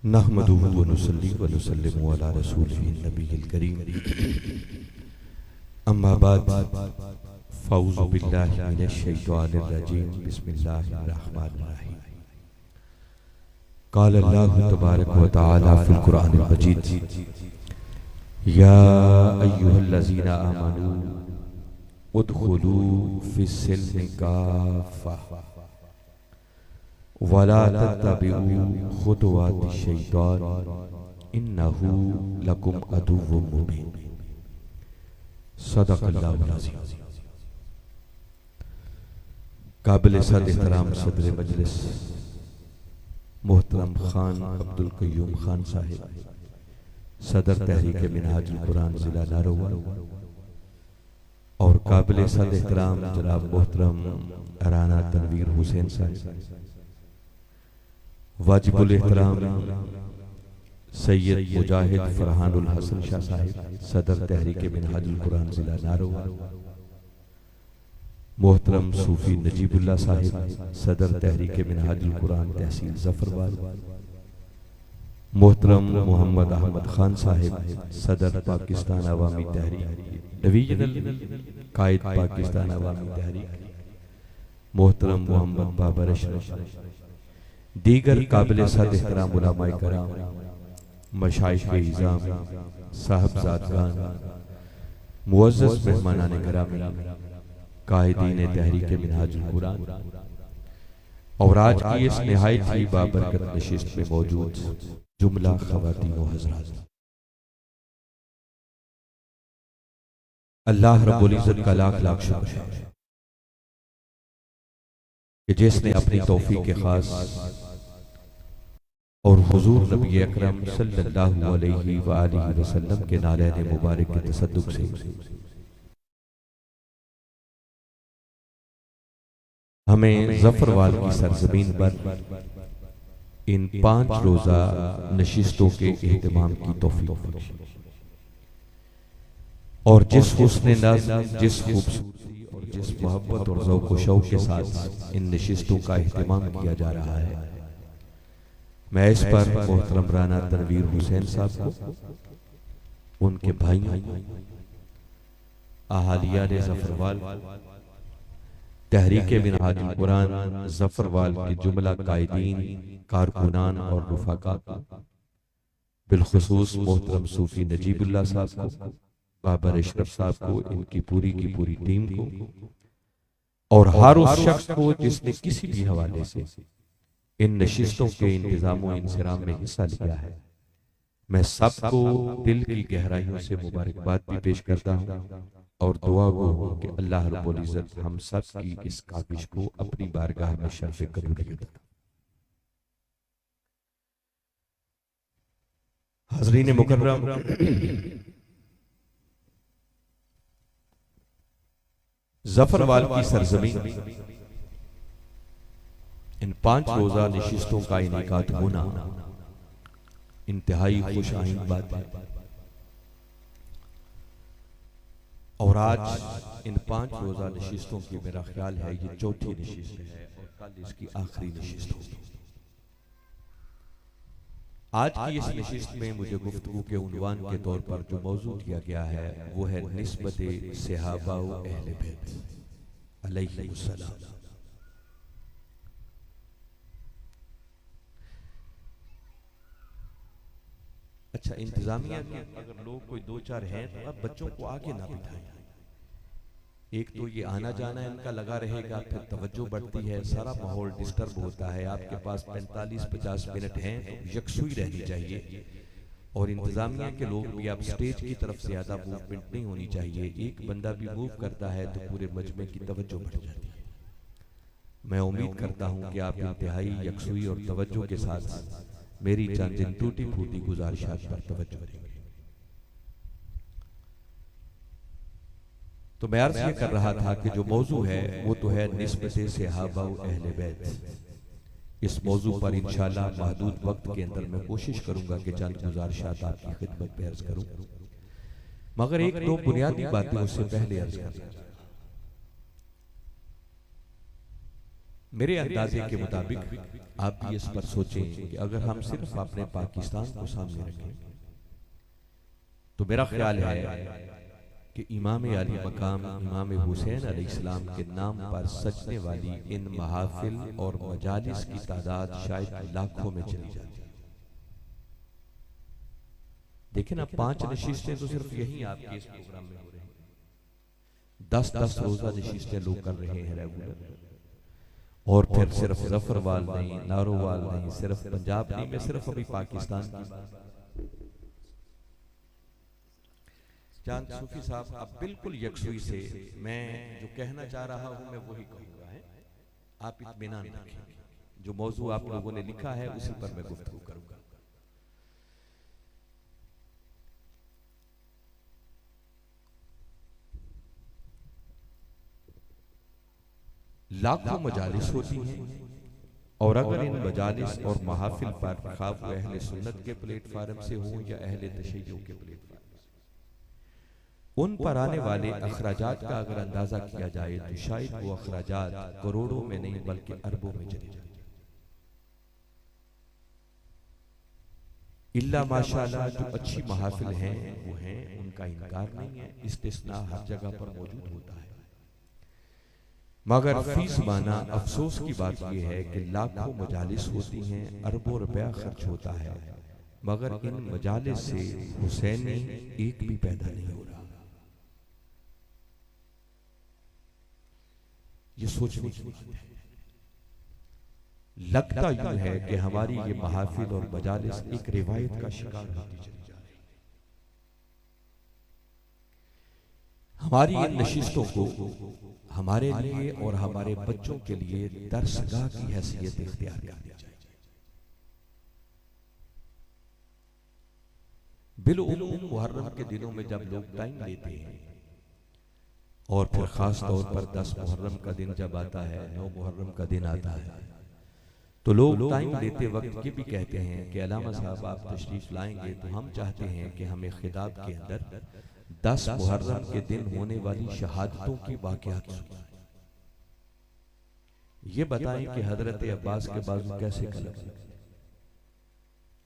नहमदुहु व नुसल्ली व नुसल्लिमु अला रसूलिही नबिय्यिल करीम। अम्मा बाद फ़अऊज़ु बिल्लाहि मिनश शैतानिर रजीम। बिस्मिल्लाहिर रहमानिर रहीम। क़ाल अल्लाहु तबारक व तआला फ़िल क़ुरआनिल मजीद, या अय्युहल्लज़ीना आमनू उद्खुलू फ़िस्सिल्मि काफ़्फ़ा वला तत्तबिऊ खुतुवातिश शैतान इन्नहु लकुम अदुव्वुम मुबीन। सदक़ल्लाहुल अज़ीम। काबिल सद एहतराम सदर मजलिस मोहतरम खान अब्दुल क़य्यूम खान साहिब, सदर तहरीक मिनहाजुल कुरान जिला नारोवा, और काबिल सद एहतराम जनाब मोहतरम राना तनवीर हुसैन साहिब, वाजिबुल एहतराम सैयद मुजाहिद फरहानुल हसन शाह साहिब, सदर तहरीक मिनहाजुल कुरान जिला नारोवा, मोहतरम सूफी नजीबुल्लाह साहिब, सदर तहरीक मिनहाजुल कुरान तहसील जफरवाल, मोहतरम मोहम्मद अहमद खान साहिब, सदर पाकिस्तान अवामी तहरीक डिवीजनल कायद पाकिस्तान अवामी तहरीक, मोहतरम मोहम्मद बाबर अशरफ, दीगर काबिल सद एहतराम उलमाए कराम, मशाइख़ इज़ाम, साहबज़ादगान, मुअज़्ज़ज़ मेहमानाने गिरामी, कायदीन तहरीक मिनहाजुल कुरान, और आज की इस निहायत ही बाबरकत नशिस्त में मौजूद जुमला ख़वातीन व हज़रात, अल्लाह रब्बुल इज़्ज़त का लाख लाख शुक्र है कि जिसने अपनी तौफीक के खास और हुजूर नबी अकरम सल्लल्लाहु अलैहि व आलिहि वसल्लम के नालैन मुबारक के तसद्दुक़ से हमें ज़फ़रवाल की सरज़मीन पर इन 5 रोज़ा नशिस्तों के एहतमाम की तौफीक बख्शी, और जिस हुस्न नज़्म, जिस खूबसूरती और जिस मोहब्बत और ज़ौक़ व शौक़ के साथ इन नशिस्तों का एहतमाम किया जा रहा है, मैं इस पर मोहतरम राना तनवीर हुसैन साहब को, उनके भाइयों, अहालियाने ज़फ़रवाल, तहरीक मिनहाजुल कुरान ज़फ़रवाल के जुमला कायदीन, कारकुनान और रुफ़ाका को, बिलखुसूस मोहतरम सूफी नजीबुल्लाह साहब को, बाबर अशरफ साहब को, इनकी पूरी की पूरी टीम को, और हर उस शख्स को जिसने किसी भी हवाले से इन नशिस्तों के इंतजाम व इंसिराम में हिस्सा लिया है, मैं सबको दिल की गहराइयों से मुबारकबाद भी पेश करता हूँ और दुआ गो हूँ कि अल्लाह रब्बुल इज़्ज़त हम सब की इस काबिश को अपनी बारगाह में शर्फ़ कबूलियत दे। हाज़रीन मुकर्रम, ज़फ़रवाल की सरज़मीन इन 5 रोज़ा नशिस्तों का इनेकात होना इंतहाई खुश आइंद बात है, और आज इन 5 रोज़ा नशिस्तों की मेरा ख्याल है ये चौथी नशिस्त है और कल इसकी आखिरी नशिस्त होगी। आज की इस नशिस्त में मुझे गुफ्तगू के उन्वान के तौर पर जो मौजू दिया गया है वो है निस्बत सहाबा व अहले बैत अलैहिमुस्सलाम। अच्छा, इंतजामिया के अगर लोग कोई 2-4 हैं तो अब बच्चों को आगे ना बिठाएं। एक तो ये आना जाना इनका लगा रहेगा, फिर तवज्जो बढ़ती है, सारा माहौल डिस्टर्ब होता है। आपके पास 45-50 मिनट हैं तो यकसुई रहनी चाहिए, और इंतजामिया के लोग भी आप स्टेज की तरफ ज़्यादा मूवमेंट नहीं होनी चाहिए। एक बंदा भी मूव करता है तो पूरे मजमे की तवज्जो बढ़ जाती है। मैं उम्मीद करता हूँ कि आप इंतहाई यकसुई और तवज्जो के साथ मेरी चंद इन टूटी फूटी गुजारिशात पर तवज्जो देंगे। तो मैं अर्ज़ ये कर रहा था कि जो मौजू है वो तो है निस्बत सहाबा व अहले बैत। इस मौजू पर इंशाअल्लाह महदूद वक्त के अंदर मैं कोशिश करूंगा कि चंद गुजारिशात आपकी खिदमत में अर्ज करूं, मगर एक दो बुनियादी बातें उससे पहले अर्ज कर। मेरे अंदाजे के मुताबिक आप भी इस पर सोचें कि अगर हम सिर्फ अपने पाकिस्तान को सामने रखें तो मेरा ख्याल है कि इमाम अली मकाम इमाम हुसैन अलैहिस्सलाम के नाम पर सजने वाली इन महाफिल और मजालिस की तादाद शायद लाखों में चली जाती है। देखिए ना, 5 नशिस्तें तो सिर्फ यही आपके इस प्रोग्राम में हो रही हैं, 10-10 रोजा नशिस्तें लोग कर रहे हैं रेगुलर। और फिर सिर्फ जफरवाल नहीं, नारोवाल नहीं, सिर्फ पंजाब नहीं, मैं सिर्फ अभी पाकिस्तान की चांद सूफी साहब, आप बिल्कुल यकसुई से मैं जो कहना चाह रहा हूं मैं वही कहूंगा है, आप इत्मीनान रखें। जो मौजू आप लोगों ने लिखा है उसी पर मैं गुफ्तगू करूंगा। लाखों मजालिस होती हैं और अगर इन मजालिस और महाफिल पर खा वो अहले सुन्नत के प्लेटफार्म से हों या अहले तशय्युअ के प्लेटफार्म से, उन पर आने वाले अखराजात का अगर अंदाजा किया जाए तो शायद वो अखराजात करोड़ों में नहीं बल्कि अरबों में चले जाते। इल्ला माशाअल्लाह जो अच्छी महाफिल हैं वो हैं, उनका इनकार नहीं है, इस्तिस्ना हर जगह पर मौजूद होता है। मगर फीस माना अफसोस की बात यह है कि लाखों मजालिस होती हैं, अरबों रुपया खर्च होता है, मगर इन मजालिस से हुसैनी एक भी पैदा नहीं हो रहा। ये सोचने की बात है। लगता यूं है कि हमारी ये महाफिल और मजालिस एक रिवायत का शिकार होती चली जा रही है। हमारी इन नशिस्तों को हमारे लिए और हमारे बच्चों के लिए दरसगाह की हैसियत इख्तियार कर दी जाए। बिलउमूम मुहर्रम के दिनों में जब लोग टाइम लेते हैं और फिर खास तौर पर 10 मुहर्रम का दिन जब आता है, 9 मुहर्रम का दिन आता है, तो लोग टाइम लेते वक्त ये भी कहते हैं कि अल्लामा साहब आप तशरीफ लाएंगे तो हम चाहते हैं कि हमें खिताब के अंदर 10 मुहर्रम के दिन होने वाली शहादतों की वाक़यात सुनाएं। ये बताएं कि हजरत अब्बास के बाजू कैसे कलम,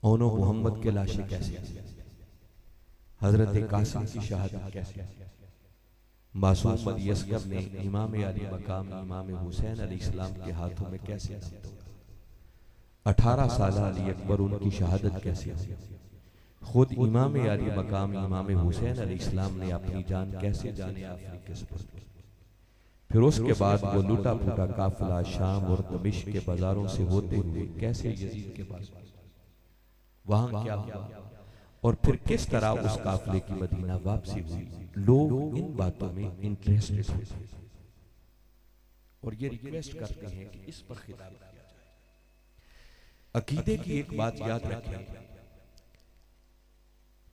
ओनो मोहम्मद के लाशें कैसे, हजरत कासिम की शहादत कैसे, मासूम अली असगर ने इमाम अली मकाम इमाम हुसैन अलैहिस्सलाम के हाथों में कैसे दम तोड़ा, 18 साल अली अकबर उनकी शहादत कैसे हुई, खुद इमाम अली मकाम इमाम हुसैन अलैहिस्सलाम ने अपनी जान कैसे जाने आफरीन के सुपुर्द की, फिर उसके बाद वो लूटा फूटा काफिला शाम और दमिश्क के बाजारों से होते हुए कैसे यजीद के पास वहां क्या हुआ और फिर किस तरह उस काफिले की मदीना वापसी हुई। लोग इन बातों में इंटरेस्टेड होते हैं और ये रिक्वेस्ट करते हैं कि इस पर खिताब किया जाए। अकीदे की एक बात याद रखें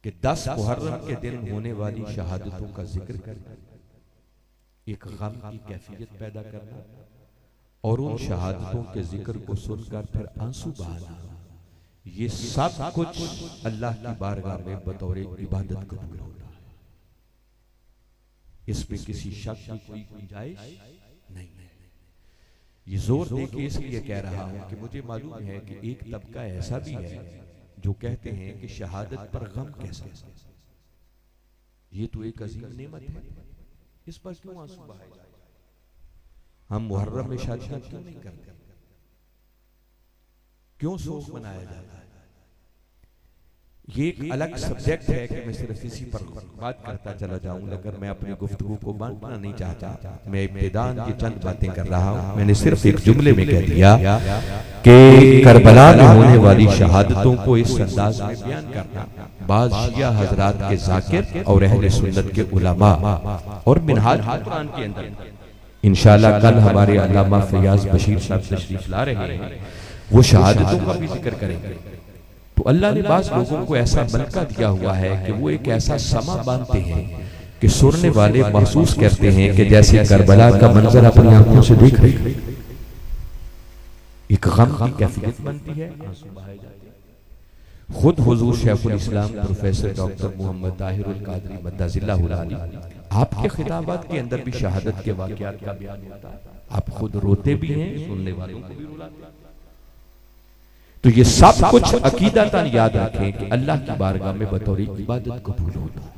कि 10 मुहर्रम के दिन होने वाली शहादतों का जिक्र करना, एक गम की कैफियत पैदा करना और उन शहादतों के जिक्र को सुनकर फिर आंसू बहाना, ये सब कुछ अल्लाह की बारगाह में बतौर इबादत कबूल होता है। इसमें किसी शक की कोई गुंजाइश नहीं है। ये जोर दे के इसलिए कह रहा हूं कि मुझे मालूम है कि एक तबका ऐसा भी है जो कहते हैं कि शहादत पर गम कैसे, ये तो एक अजीम नेमत है, इस पर क्यों आंसू बहाए जाए। हम मुहर्रम में शादियां क्यों नहीं करते, क्यों शोक मनाया जाता है। ये एक अलग सब्जेक्ट है कि मैं सिर्फ इसी पर बात करता चला जाऊं, लेकिन मैं अपनी गुफ्तगू को बांटना नहीं चाहता। मैं इब्तिदान ये चंद बातें कर रहा हूं। मैंने सिर्फ एक जुमले में कह दिया कि करबला में होने वाली शहादतों को इस अंदाज में बयान करना बाज़ शिया हजरात के जाकिर और अहले सुन्नत के उलमा और मिनहाज कुरान के अंदर इंशाअल्लाह कल हमारे अल्लामा फयाज बशीर साहब तशरीफ ला रहे हैं, वो शहादतों का भी जिक्र करेंगे। तो अल्लाह ने बाज़ लोगों को ऐसा मलका दिया हुआ है कि वो एक ऐसा समा बांधते हैं कि सुनने वाले महसूस करते हैं कि जैसे करबला का मंजर अपनी आंखों से देख रहे हैं। एक गम की कैफियत बनती है, आंसू बहाए जाते हैं। खुद हुजूर शेखुल इस्लाम प्रोफेसर डॉक्टर मोहम्मद ताहिरुल कादरी मद्दाजिल्लाहु अलैहि आपके खिताबात के अंदर भी शहादत के वाकयात का बयान होता है। आप खुद रोते भी हैं, सुनने वालों को भी रुलाते हैं। तो ये सब कुछ अकीदतन याद रखें कि अल्लाह की बारगाह में बतौर इबादत कबूल होता है।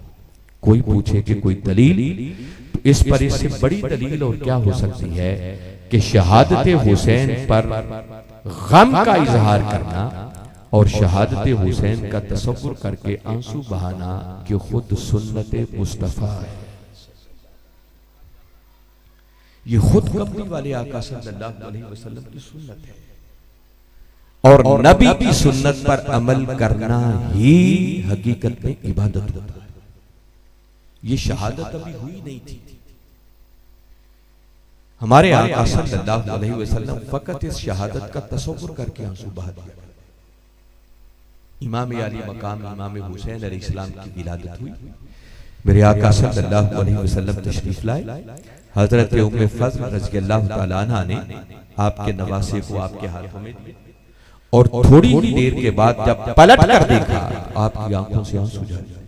कोई पूछे कि कोई दलील, तो इस पर इससे बड़ी दलील और क्या हो सकती है कि शहादत हुसैन पर गम का इजहार करना और शहादत हुसैन का तसव्वुर करके आंसू बहाना कि खुद सुन्नत मुस्तफा है। ये खुद कमली वाले आका सल्लल्लाहु अलैहि वसल्लम की सुन्नत है और नबी की सुन्नत पर अमल करना ही हकीकत में इबादत होता है। ये शहादत अभी हुई नहीं थी। हमारे आका सल्लल्लाहु अलैहि वसल्लम फकत इस शहादत का तसव्वुर करके आंसू बहा दिया। इमाम अली मकाम इमाम हुसैन अलैहिस्सलाम की विलादत हुई। मेरे आका सल्लल्लाहु अलैहि वसल्लम तशरीफ लाए। हजरत उम्मे फज़ल रज़ियल्लाहु तआला अन्हा ने आपके नवासे को आपके हाथों में दिया और थोड़ी ही देर के बाद जब पलट कर देखा आपकी आंखों से आंसू झरे।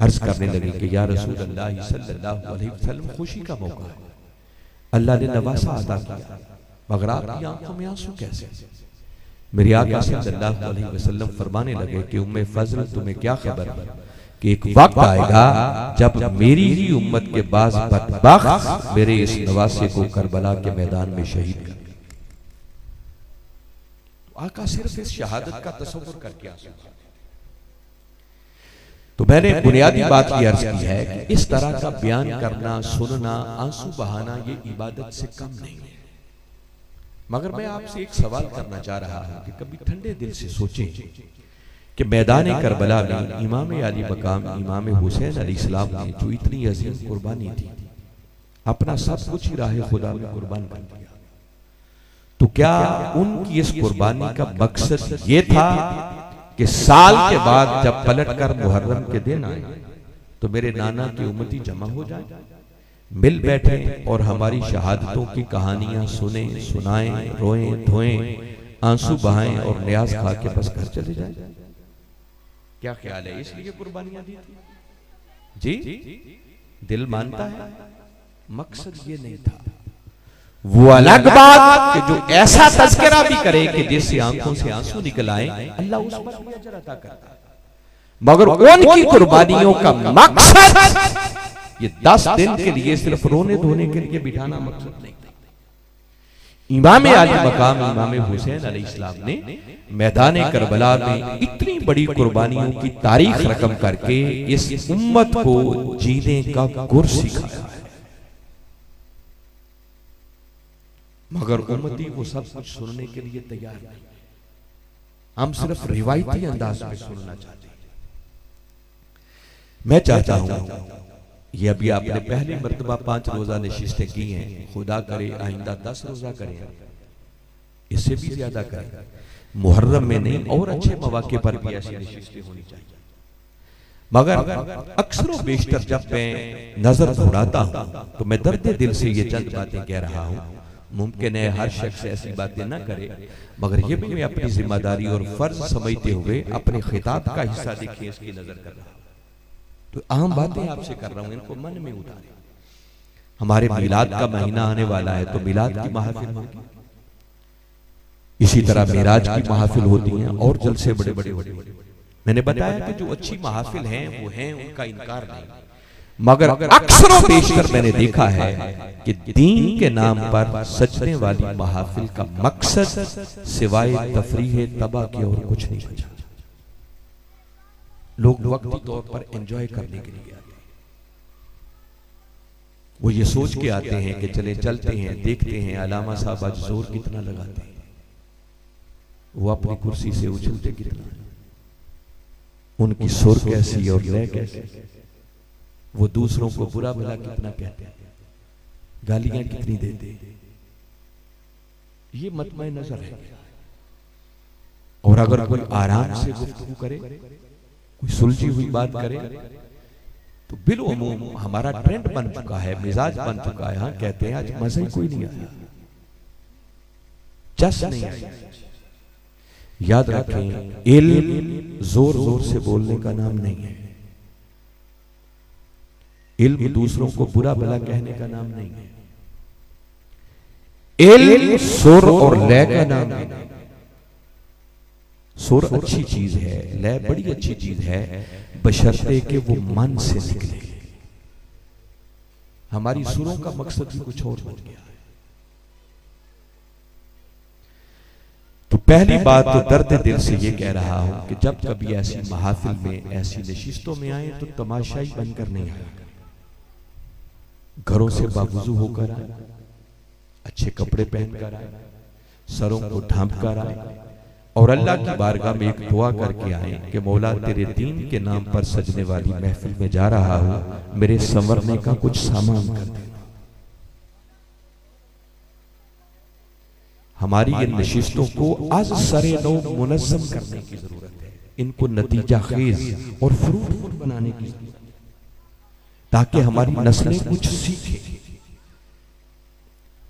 अर्ज करने लगे कि या रसूल अल्लाह सल्लल्लाहु अलैहि वसल्लम, खुशी का मौका है, अल्लाह ने नवासा अदा किया, मगर आपकी आंखों में आंसू कैसे? मेरे आका सल्लल्लाहु अलैहि वसल्लम फरमाने लगे कि उम्मे फज़ल, तुम्हें क्या खबर है कि एक वक्त आएगा जब मेरी ही उम्मत के बाज़ बदबख्त मेरे इस नवासे को करबला के मैदान में शहीद कर। आका सिर्फ इस शहादत का तसव्वुर करके आंसू। तो मैंने बुनियादी बात ये अर्ज की है कि इस तरह का बयान करना, सुनना, आंसू बहाना ये इबादत से कम नहीं है। मगर मैं आपसे एक सवाल करना चाह रहा हूं कि कभी ठंडे दिल से सोचें कि मैदान करबला में इमाम अली मकाम इमाम हुसैन अलैहिस्सलाम ने जो इतनी अजीम कुर्बानी दी, अपना सब कुछ ही राह खुदा में कुर्बान कर दिया, तो क्या उनकी इस कुर्बानी का मकसद ये था कि साल के बाद जब पलटकर मुहर्रम के दिन आए तो मेरे नाना की उम्मती जमा हो जाए, मिल बैठे और हमारी शहादतों की कहानियां सुने, सुनाएं, रोएं, धोएं, आंसू बहाएं और न्याज खा के बस घर चले जाए? क्या ख्याल है? इसलिए कुर्बानियां दी थी? जी, दिल मानता है, मकसद ये नहीं था। वो अलग बात कि जो ऐसा तज़किरा भी करे कि जिससे आंखों से आंसू निकल आए, अल्लाह उस पर भी अजर अता करता है। मगर उनकी कुर्बानियों का मकसद ये 10 दिन के लिए सिर्फ रोने धोने के लिए बिठाना मकसद नहीं था। इमाम अली मकाम इमाम हुसैन अलैहिस्सलाम ने मैदान करबला में इतनी बड़ी कुर्बानियों की तारीख रकम करके इस उम्मत को जीने का गुर सिखाया है। मगर उम्मती वो सब कुछ सुनने के लिए तैयार नहीं। हम सिर्फ रिवायती अंदाज में सुनना चाहते हैं। मैं चाहता हूं ये अभी आपने पहली मर्तबा 5 रोजा नशिस्तें की हैं, खुदा करे आइंदा 10 रोजा करें, इससे भी ज्यादा करें। मुहर्रम में नहीं और अच्छे मौके पर भी ऐसी नशिस्तें होनी चाहिए। मगर अक्सर व बेशतर जब मैं नजर दौड़ाता हूं तो मैं दर्द दिल से ये चंद बातें कह रहा हूं। मुमकिन है हर शख्स ऐसी बातें ना करे, मगर ये भी मैं अपनी जिम्मेदारी और फर्ज समझते हुए अपने खिताब का हिस्सा देखिए इसकी नजर कर रहा हूं। तो अहम बातें आपसे कर रहा हूं, इनको मन में उतारें। हमारे मिलाद का महीना आने वाला है तो मिलाद की महफिल होगी, इसी तरह मेराज की महफिल होती हैं और जलसे बड़े बड़े होते हैं। मैंने बताया कि जो अच्छी महफिल हैं वो हैं, उनका इनकार नहीं, मगर अक्सर व बेशतर मैंने देखा है कि दीन के नाम पर सजने वाली महफिल का मकसद सिवाय तफरीह तबाह के और कुछ नहीं बचा। लोग वक्ती तौर पर एंजॉय करने के लिए आते हैं। वो ये सोच के आते हैं कि चले चलते हैं, देखते हैं अलामा साहब आज जोर कितना लगाते हैं, वो अपनी कुर्सी से उछलते कितना, उनकी सुर कैसी और लय कैसी, वो दूसरों को बुरा भला कितना कहते हैं, गालियां कितनी देते हैं। ये मतमय नजर है। और अगर कोई आराम से गुफ्तगू करे, कोई सुलझी हुई बात करे, तो बिलउमूम हमारा ट्रेंड बन चुका है, मिजाज बन चुका है। हाँ, कहते हैं आज मजा ही कोई नहीं आया, जस नहीं आया। याद रखें, इल्म जोर जोर से बोलने का नाम नहीं है। इल्म दूसरों को बुरा भला कहने का नाम नहीं है। इल्म सुर और लय का नाम है। सुर अच्छी चीज है, लय बड़ी अच्छी चीज है, बशर्ते कि वो मन से निकले। हमारी सुरों का मकसद भी कुछ और बन गया है। तो पहली बात तो दर्द दिल से ये कह रहा हूं कि जब कभी ऐसी महफिल में, ऐसी नशिस्तों में आए तो तमाशाई बनकर नहीं आए। घरों से बावजू होकर आए, अच्छे कपड़े पहनकर आए, सरों को ढांप कर आए और अल्लाह की बारगाह में एक दुआ करके आए कि मौला तेरे दीन के नाम पर सजने वाली महफिल में जा रहा हूं, मेरे संवरने का कुछ सामान कर देना। हमारी इन नशिस्तों को आज सरे नौ मुनज़्ज़म करने की जरूरत है। इनको नतीजा खेज और फ्रूटफुल बनाने की जरूरत है, ताकि हमारी नस्लें कुछ सीखें।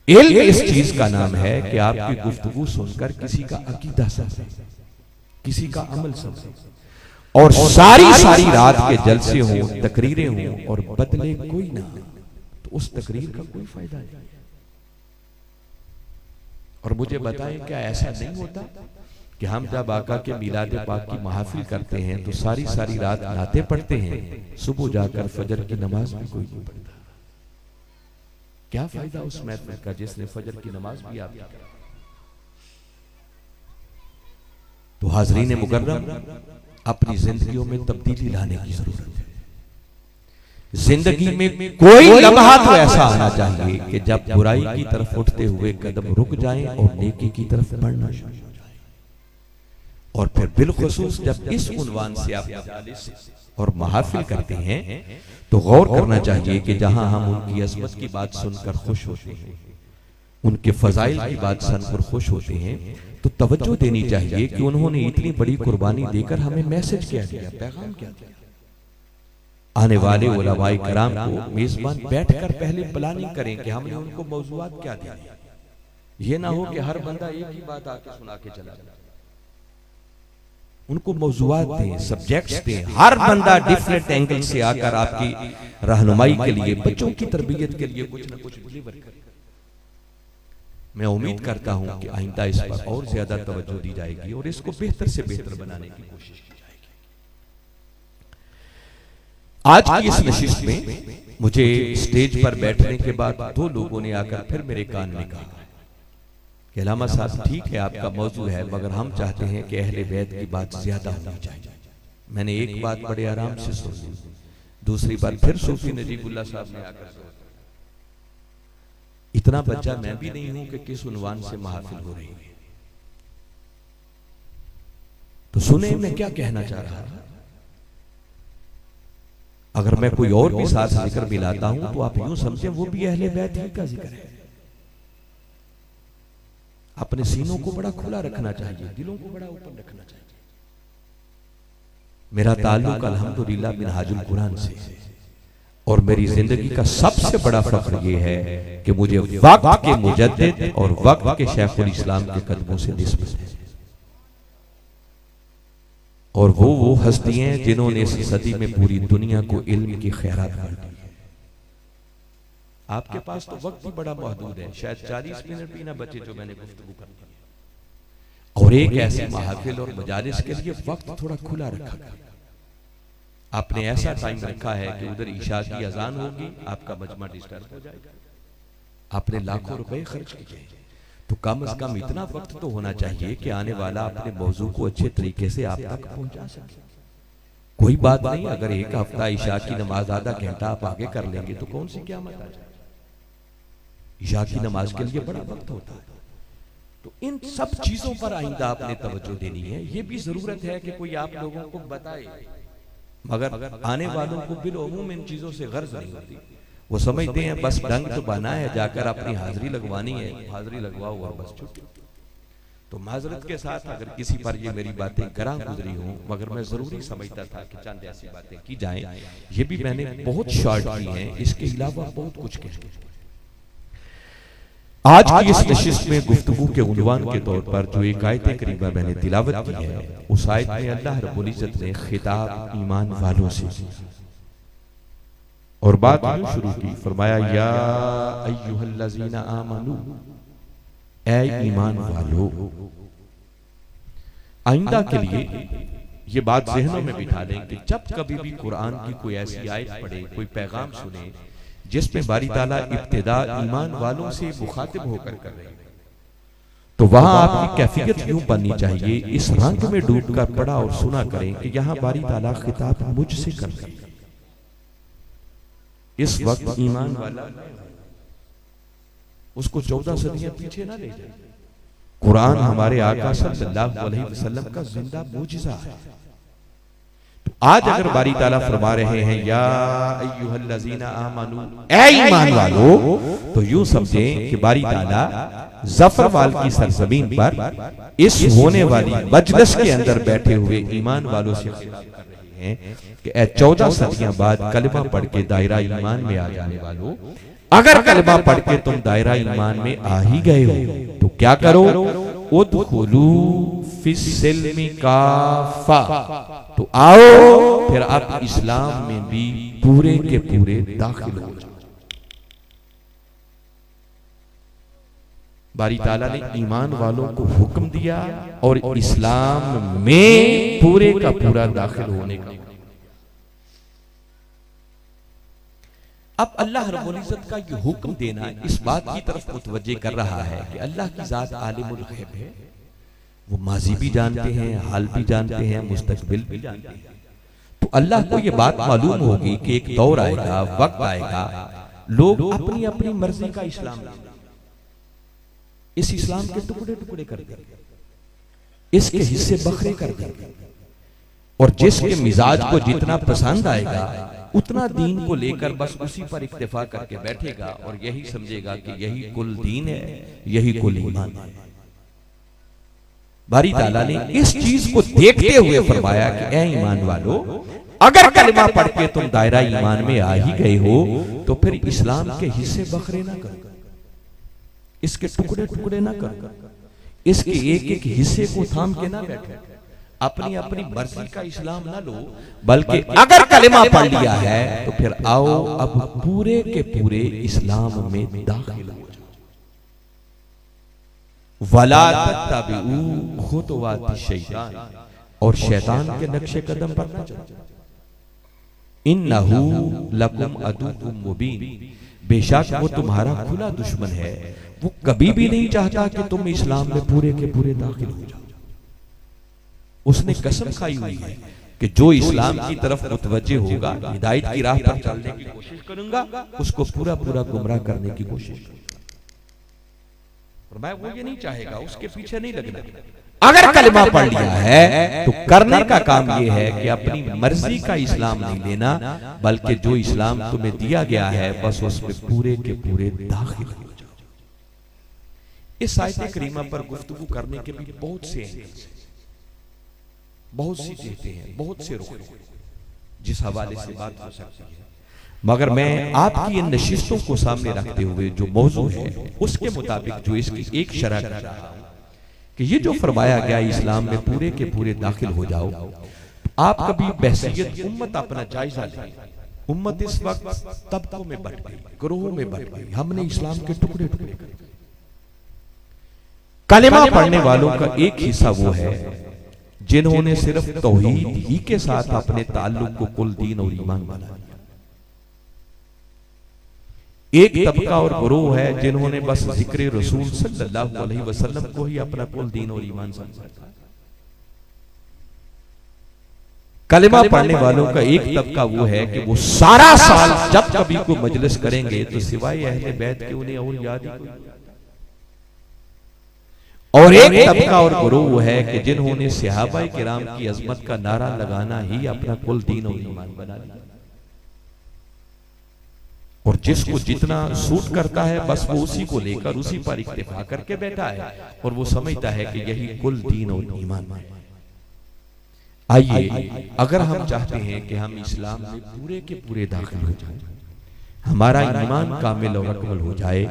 इल्म इस चीज का नाम है कि आपकी गुफ्तगू सुनकर किसी का अकीदा समझे, किसी का अमल समझे, और सारी सारी रात के जलसे हों, तकरीरें हों और बदले कोई ना, तो उस तकरीर का कोई फायदा नहीं। और मुझे बताएं, क्या ऐसा नहीं होता कि हम जब आका के मिलाद पाक की महफिल करते हैं तो सारी सारी रात नाते पढ़ते हैं, सुबह जाकर फजर की नमाज भी कोई नहीं पढ़ता? क्या फायदा उस महफिल का जिसने फजर की नमाज भी आपकी करा? तो हाज़रीन मुकर्रम, अपनी जिंदगियों में तब्दीली लाने की जरूरत है। जिंदगी में कोई लम्हा तो ऐसा आना चाहिए कि जब बुराई की तरफ उठते हुए कदम रुक जाएं और नेकी की तरफ बढ़ना शुरू हो जाए। और फिर बिलखुसूस जब इस उन्वान से आप मजालिस और महफिल करते हैं तो गौर करना चाहिए कि जहां हम उनकी अज़मत की बात सुनकर खुश होते हैं, उनके फजाइल की बात सुनकर खुश होते हैं, तो तवज्जो देनी चाहिए कि उन्होंने इतनी बड़ी कुर्बानी देकर हमें मैसेज क्या दिया, पैगाम क्या दिया। आने वाले उलमाए कराम को मेजबान बैठकर पहले प्लानिंग करें कि हमने उनको मौज़ूआत क्या दिया। ये ना हो कि हर बंदा एक ही बात आके सुना के चला जाए। उनको मौज़ूआत दें, सब्जेक्ट्स दें, हर बंदा डिफरेंट एंगल से आकर आपकी रहनुमाई के लिए, बच्चों की तरबियत के लिए कुछ ना कुछ डिलीवर करें। मैं उम्मीद करता हूं कि आइंदा इस पर और ज्यादा तवज्जो दी जाएगी और इसको बेहतर से बेहतर बनाने की कोशिश की जाएगी। आज की इस नशिस्त में मुझे स्टेज पर बैठने के बाद दो लोगों ने आकर फिर मेरे कान में कहा कि अल्लामा साहब, ठीक है आपका मौजू है, मगर हम चाहते हैं कि अहले बैत की बात ज्यादा होनी चाहिए। मैंने एक बात बड़े आराम से सुन ली, दूसरी बार फिर सूफी नजीबुल्लाह साहब ने आकर इतना बच्चा मैं भी नहीं हूं कि किस उन्वान से महफिल हो रही है। तो सुने मैं क्या कहना चाह रहा था। अगर मैं कोई और भी साथ जिक्र मिलाता हूं तो आप यूं समझे वो भी अहले बैत ही का जिक्र है। अपने सीनों को बड़ा खुला रखना चाहिए, दिलों को बड़ा ओपन रखना चाहिए। मेरा ताल्लुक अल्हम्दुलिल्लाह मिनहाजुल कुरान से, और मेरी जिंदगी का सबसे बड़ा फख्र ये है कि मुझे वक्त के मुजद्दिद और वक्त के शेखुल इस्लाम के कदमों से निस्बत है। और वो हस्तियां हैं जिन्होंने इस सदी में पूरी दुनिया को इल्म की खैरात कर दी है। आपके पास तो वक्त भी बड़ा महदूद है, शायद 40 मिनट भी ना बचे जो मैंने गुफ्तगू करनी है। और एक ऐसी महफिल और मजालिस के लिए वक्त थोड़ा खुला रखा गया। आपने ऐसा टाइम रखा है कि उधर ईशा की अजान होगी, आपका मजमा डिस्टर्ब हो जाएगा। आपने लाखों रुपए खर्च किए, तो कम से कम इतना वक्त तो होना चाहिए कि आने वाला अपने मौजू को अच्छे तरीके से आप तक पहुंचा सके। कोई बात नहीं, अगर एक हफ्ता ईशा की नमाज आधा घंटा आप आगे कर लेंगे तो कौन सी क़यामत आ जाए। ईशा की नमाज के लिए बड़ा वक्त होता है। तो इन सब चीजों पर आइंदा आपने तवज्जो देनी है। ये भी जरूरत है कि कोई आप लोगों को बताए, मगर आने वालों को बिलउमूम इन चीजों से गर्ज नहीं होती। वो समझते हैं बस डंग तो बना है, जाकर अपनी हाजिरी लगवानी है, हाजिरी लगवाओ और बस छुट्टी। तो माजरत के साथ अगर किसी पर ये मेरी बातें गरां गुजरी हों, मगर मैं जरूरी समझता था कि चंद ऐसी बातें की जाएं। ये भी मैंने बहुत शॉर्ट की हैं, इसके अलावा बहुत कुछ कह। आज की इस नशिस्त में गुफ्तगू के उन्वान के तौर पर जो एक आयत करीमा मैंने तिलावत की है, उस आयत में अल्लाह रब्बुल इज्जत ने खिताब ईमान वालों से और बात यूं शुरू की, फरमाया या अय्युहल्लज़ीना आमनू, ऐ ईमान वालों। आइंदा के लिए ये बात ज़हनों में बिठा लें कि जब कभी भी कुरान की कोई ऐसी आयत पढ़े, कोई पैगाम सुने जिसमें बारी ताला इब्तिदा ईमान वालों से मुखातिब होकर कर रहे हैं, तो वहां आपकी कैफियत यूं बननी चाहिए, इस रंग में डूबकर पढ़ा और सुना करें कि यहां बारी ताला खिताब मुझसे कर रहे हैं। इस वक्त ईमान वाला उसको 14 सदियां पीछे ना ले जाए। कुरान हमारे आका सल्लल्लाहु अलैहि वसल्लम का जिंदा मुजिजा है। तो आज अगर बारी ताला फरमा रहे हैं या अय्युहल्लज़ीना आमनू, ऐ ईमान वालों, तो यूं समझें कि बारी ताला ज़फरवाल की सरजमीन पर इस होने वाली मजलिस के अंदर बैठे हुए ईमान वालों से खिताब कर रहे हैं कि ऐ 14 सदियां बाद कलमा पढ़ के दायरा ईमान में आ जाने वालों, अगर कलमा पढ़ के तुम दायरा ईमान में आ ही गए हो तो क्या करो, उदखुलू फिस्सिल्मी काफा, तो आओ फिर आप इस्लाम में भी पूरे के पूरे दाखिल हो जाओ। बारी ताला ने ईमान वालों को हुक्म दिया और इस्लाम में पूरे का पूरा दाखिल होने का। अब अल्लाह रब्बुल इज्जत का ये हुक्म देना इस बात की तरफ मुतवज्जे कर रहा है कि अल्लाह की जात आलिमुल गैब है, वो माजी भी जानते हैं, हाल भी जानते हैं, मुस्तकबिल भी जानते हैं। तो अल्लाह को ये बात मालूम होगी कि एक दौर आएगा, वक्त आएगा, लोग अपनी अपनी मर्जी का इस्लाम लाएंगे, इस इस्लाम के टुकड़े टुकड़े कर देंगे, इसके हिस्से बखरे कर देंगे, और जिसके मिजाज को जितना पसंद आएगा उतना दीन को लेकर बस उसी पर इक्तिफा करके बैठेगा और यही समझेगा कि यही कुल दीन है, यही कुल ईमान है। बारी ताला ने इस चीज को देखते हुए फरमाया कि ऐ ईमान वालों, अगर कलमा पढ़ के तुम दायरा ईमान में आ ही गए हो तो फिर इस्लाम के हिस्से बखरे ना करो, इसके टुकड़े टुकड़े ना करो, इसके एक एक हिस्से को थाम के ना बैठो, अपनी अपनी मर्जी का इस्लाम ना लो, बल्कि अगर कलिमा पढ़ लिया है तो फिर आओ अब पूरे के पूरे इस्लाम में दाखिल हो जाओ। वला तत्तबिऊ खुतवाति शैतान, और शैतान के नक्शे कदम पर न चलो, इन्नहु लकुम अदुव्वुम मुबीन, बेशक वो तुम्हारा खुला दुश्मन है, वो कभी भी नहीं चाहता कि तुम इस्लाम में पूरे के पूरे दाखिल हो जाओ। उसने कसम खाई हुई है कि जो इस्लाम की तरफ मुतवज्जे होगा, हिदायत की राह पर चलने की कोशिश करूंगा, उसको पूरा पूरा गुमराह करने की कोशिश करूंगा। और मैं वो ये नहीं चाहेगा, उसके पीछे नहीं लगना। अगर कलिमा पढ़ लिया है तो करने का काम ये है कि अपनी मर्जी का इस्लाम नहीं लेना, बल्कि जो इस्लाम तुम्हें दिया गया है बस उसमें पूरे के पूरे दाखिल हो जाओ। इस आयत करीमा पर गुफ्तगू करने के भी बहुत से एंगल्स हैं, बहुत सी चीजें हैं, बहुत से रुख हैं जिस हवाले से बात हो सकती है, मगर मैं आपकी इन नशिस्तों को सामने रखते हुए जो मौजू है उसके मुताबिक जो इसकी एक शरह कर रहा हूं कि ये जो फरमाया गया इस्लाम में पूरे के पूरे दाखिल हो जाओ, आप कभी बहसियत उम्मत अपना जायजा लें। उम्मत इस वक्त तबकों में बंट गई, ग्रोहों में बंट गई, हमने इस्लाम के टुकड़े टुकड़े कर दिए। कलिमा पढ़ने वालों का एक हिस्सा वो है जिन्होंने सिर्फ तौहीद ही के साथ अपने ताल्लुक को कुल दीन और ईमान बना लिया। एक तबका और गुरूह है जिन्होंने बस जिक्र रसूल सल्लल्लाहु अलैहि वसल्लम को ही अपना कुल दीन और ईमान समझा। कलिमा पढ़ने वालों का एक तबका वो है कि वो सारा साल जब कभी कोई मजलिस करेंगे तो सिवाय अहले बैत के उन्हें और याद ही कोई। और एक तबका और गुरूह वो है कि जिन्होंने सहाबाए किराम की अजमत का नारा लगाना ही अपना कुल दीन और ईमान बना लिया। और जिसको जितना सूट करता है बस वो उसी को लेकर उसी पर इक्तिफा करके बैठा है और वो समझता है कि यही कुल दीन और ईमान है। आइए, अगर हम चाहते हैं कि हम इस्लाम में पूरे के पूरे दाखिल हो जाएं, हमारा ईमान कामिल और अकमल हो जाए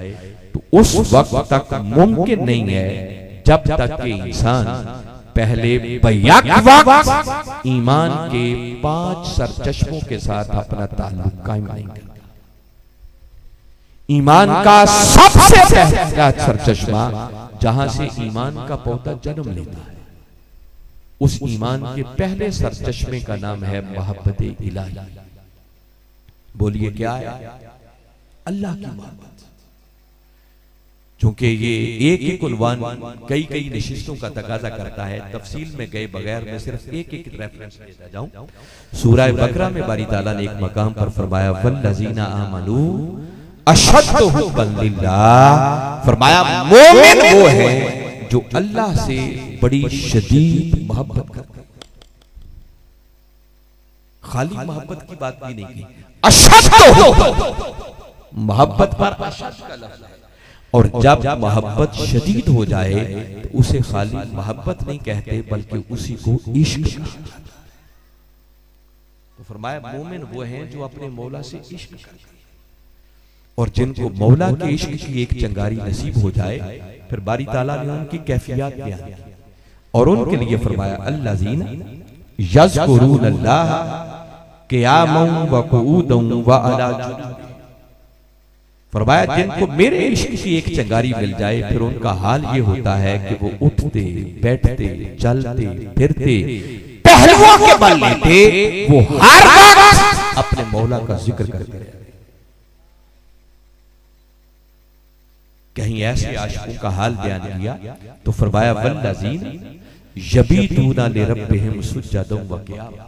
तो उस वक्त तक मुमकिन नहीं है जब तक कि इंसान पहले बैक वक्त ईमान के 5 सरचश्मों के साथ अपना ताल्लुक कायम नहीं करता। ईमान का सबसे पहला सरचश्मा जहां से ईमान का पौधा जन्म लेता है, उस ईमान के पहले सरचश्मे का नाम है मोहब्बत इलाही। बोलिए क्या है? अल्लाह की मोहब्बत। क्योंकि ये एक एक उन्वान कई कई नशिस्तों का तकाजा करता है, तफसील में गए बगैर मैं सिर्फ एक एक रेफरेंस देता जाऊं। सूरह बकरा में बारी ताला ने एक मकाम पर फरमाया वल्लज़ीना आमनू अशद्दु हुब्बन लिल्लाह, फरमाया मोमिन वो है जो अल्लाह से बड़ी शदीद मोहब्बत करता है। खाली मोहब्बत की बात भी नहीं की, अशद्दु मोहब्बत पर अशद्द का लफ्ज़ है। और जब मोहब्बत शदीद हो जाए तो उसे खाली मोहब्बत नहीं कहते बल्कि उसी को इश्क कहते हैं। तो फरमाया मोमिन वो हैं जो अपने मौला से इश्क करते हैं, और जिनको मौला के इश्क की एक चिंगारी नसीब हो जाए फिर बारी ताला ने उनकी कैफियत बयान की और उनके लिए फरमाया अल्लज़ीना यज़कुरूनल्लाह क़ियामन व क़ुऊदन व अला जुनूब, फरमाया जिनको मेरे इश्क की एक चिंगारी मिल जाए फिर उनका हाल ये होता है कि वो उठते बैठते चलते फिरते पहलुओं के बल लेते वो हर वक्त अपने मौला का जिक्र करते हैं। कहीं ऐसे आशिकों का हाल बयान किया तो फरमाया वल्लज़ीना यबीतूना लिरब्बिहिम सुज्जदन व क़ियामा,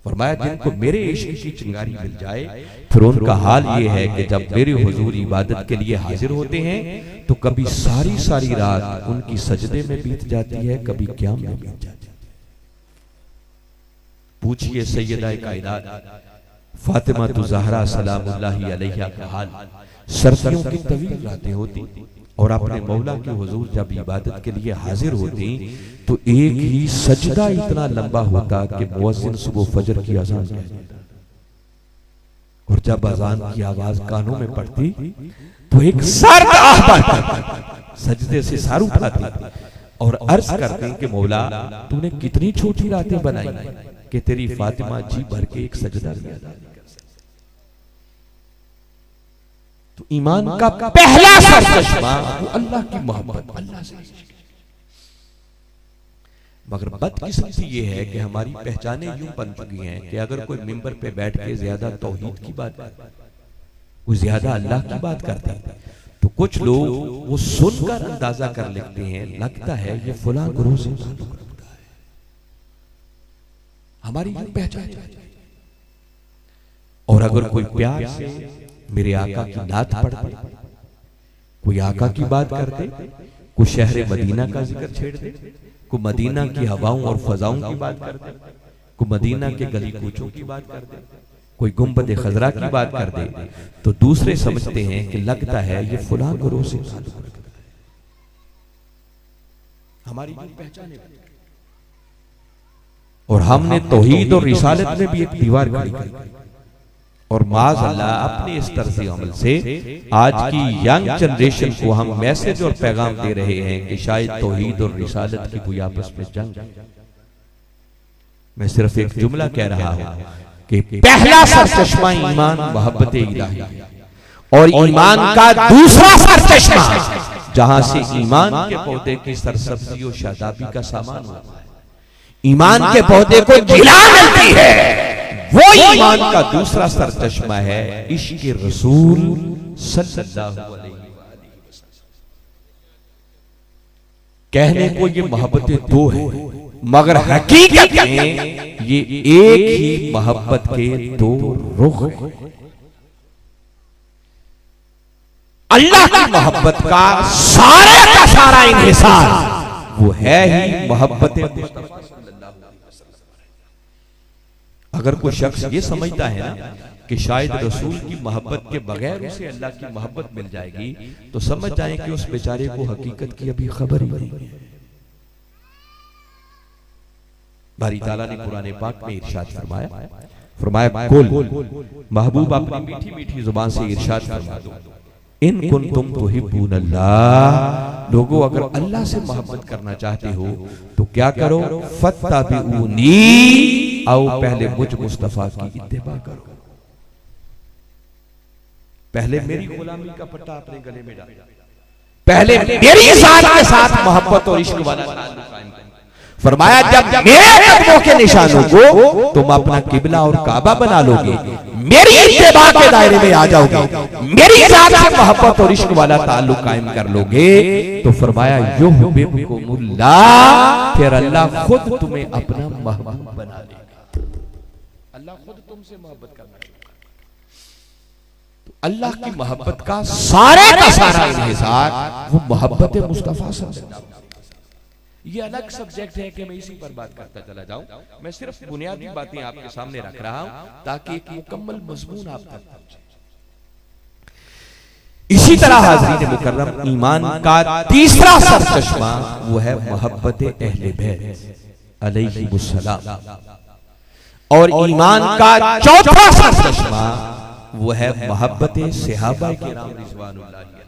फरमाया जिनको मेरे इश्क की चिंगारी मिल जाए फिर उनका हाल ये है कि जब मेरे हुजूर इबादत के लिए हाजिर होते हैं तो कभी सारी सारी रात उनकी सजदे में बीत जाती है, कभी क़याम में बीत जाती है। पूछिए सैयदा कायनात फातिमा ज़हरा सलामुल्लाहि अलैहा का हाल। सर्दियों की तवील रातें होती और अपने मौला के हुजूर जब इबादत के लिए हाजिर होती तो एक ही सजदा इतना लंबा होता कि मुअज्जिन सुबह फजर की अजान कहता, और जब अजान की आवाज कानों में पड़ती तो एक सर्द आहट सजदे से सर उठाती और अर्ज करते कि मौला तूने कितनी छोटी रातें बनाई कि तेरी फातिमा जी भर के एक सजदा दिया। तो ईमान का पहला सरचश्मा वो अल्लाह की मोहब्बत, अल्लाह से। मगर बदकिस्मती ये है कि हमारी पहचानें यूं बन चुकी हैं कि अगर कोई मिंबर पे बैठ के ज्यादा तौहीद की बात करता है, कोई ज्यादा अल्लाह की बात करता है, तो कुछ लोग वो सुनकर अंदाजा कर लेते हैं लगता है ये फलां गुरु से ताल्लुक रखता है। हमारी यूं पहचान। और अगर कोई प्यार से मेरे आका की नात पढ़ते, कोई आका की बात करते, कोई शहर मदीना का जिक्र छेड़ दे, कोई मदीना की हवाओं और फजाओं की बात करते, कोई मदीना के गली कूचों की बात करते, कोई गुंबद खजरा की बात कर दे, तो दूसरे समझते हैं कि लगता है ये फलां गुरु से ताल्लुक रखता है। हमारी पहचान। और हमने तौहीद और रिसालत में भी एक दीवार खड़ी की और माज़ अल्लाह अपने इस तर्ज़ अमल से आज की यंग जनरेशन को हम मैसेज और पैगाम दे रहे हैं कि शायद तौहीद और रिसालत की कोई आपस में जंग। मैं सिर्फ एक जुमला कह रहा हूं कि पहला सरचश्मा ईमान मोहब्बत इलाही और ईमान का दूसरा सरचश्मा जहां से ईमान के पौधे की सरसब्जी और शादाबी का सामान होता है, ईमान के पौधे को जिला मिलती है, वो ईमान का दूसरा सरचश्मा है इश्क़ रसूल सल्लल्लाहु अलैहि वसल्लम। कहने को ये मोहब्बतें दो हैं मगर हकीकत में ये एक ही मोहब्बत के दो रुख हैं। अल्लाह की मोहब्बत का सारा इन्हिसार वो है ही मोहब्बत मुस्तफा। अगर कोई शख्स ये समझता है ना कि शायद रसूल की मोहब्बत के बगैर उसे अल्लाह की मोहब्बत मिल जाएगी तो समझ जाएं कि उस बेचारे को हकीकत की अभी खबर ही नहीं है। बारी ताला ने कुरान पाक में इरशाद फरमाया फरमाया कुल, महबूब अपनी मीठी मीठी जुबान से इरशाद फरमा दो, इन कुंतुम तुहिब्बूनल्लाह, लोगों अगर अल्लाह से मोहब्बत करना चाहते हो तो क्या करो, फत्तबिऊनी, आओ पहले मुझ मुस्तफा की इत्तिबा करो, पहले मेरी गुलामी का पट्टा अपने गले में डालो, पहले मेरी जात के साथ मोहब्बत और इश्क वाला ताल्लुक कायम करो। फरमाया जब मेरे कदमों के निशानों को तुम अपना किबला और काबा बना लोगे, मेरी इत्तिबा के दायरे में आ जाओगे, मेरी जात से मोहब्बत और इश्क वाला ताल्लुक कायम कर लोगे, तो फरमाया युहिब्बुकुमुल्लाह, फिर अल्लाह खुद तुम्हें अपना महबूब बना लेगा। अल्लाह खुद तुमसे मोहब्बत करना है। तो अल्लाह की मोहब्बत का सारे का सारा इन्हिसार वो मोहब्बत मुस्तफा सल्लल्लाहु अलैहि वसल्लम। ये अलग सब्जेक्ट है कि मैं इसी पर बात करता चला जाऊं। मैं सिर्फ बुनियादी बातें आपके सामने रख रहा हूं ताकि एक मुकम्मल मजमून आप तक पहुंचे। इसी तरह हाज़रीन मुकर्रम, ईमान का तीसरा सरचश्मा वो है मोहब्बत अहले बैत अलैहिमुस्सलाम, और ईमान का चौथा सरचश्मा वो है मोहब्बत सहाबा किराम रिज़वानुल्लाह अलैहिम।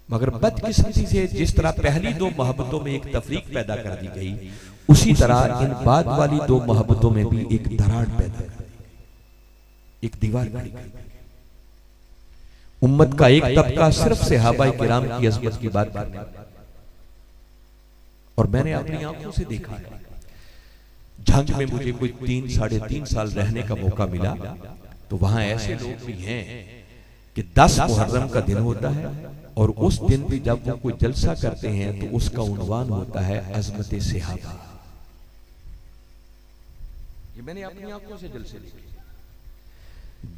मगर बदकिस्मती से जिस तरह पहली दो मोहब्बतों में एक तफरीक पैदा कर दी गई, उसी तरह इन बाद वाली दो मोहब्बतों में भी एक दरार पैदा कर दी गई, एक दीवार खड़ी कर दी। उम्मत का एक तबका सिर्फ सहाबाए किराम की अज़मत की बात करने, और मैंने अपनी आंखों से देखा है। झंग में मुझे कोई 3-3.5 साल रहने का मौका मिला, तो वहां ऐसे लोग भी हैं कि 10 मुहर्रम का दिन होता है और उस दिन भी जब वो कोई जलसा करते हैं तो उसका उन्वान होता है अज़मत सहाबा। ये मैंने अपनी आंखों से जलसे देखे।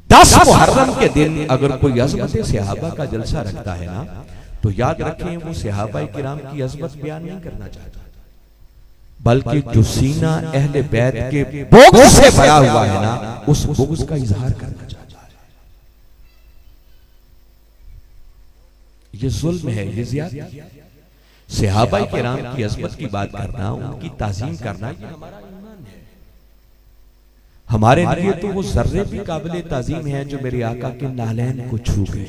10 मुहर्रम के दिन अगर कोई अज़मत सहाबा का जलसा रखता है ना, तो याद रखें वो सहाबाए किराम की अज़मत बयान नहीं करना चाहता, बल्कि जो सीना अहले बैत के बुग़्ज़ से भरा हुआ है ना, उस बुग़्ज़ का इजहार करना चाहता है। ये जुल्म है, ये ज़ियादती है। सहाबाए किराम की अज़मत की बात करना, उनकी ताज़ीम करना, ये हमारा ईमान है। हमारे लिए तो वो जर्रे भी काबिल ताज़ीम है जो मेरे आका के नालैन को छू गए।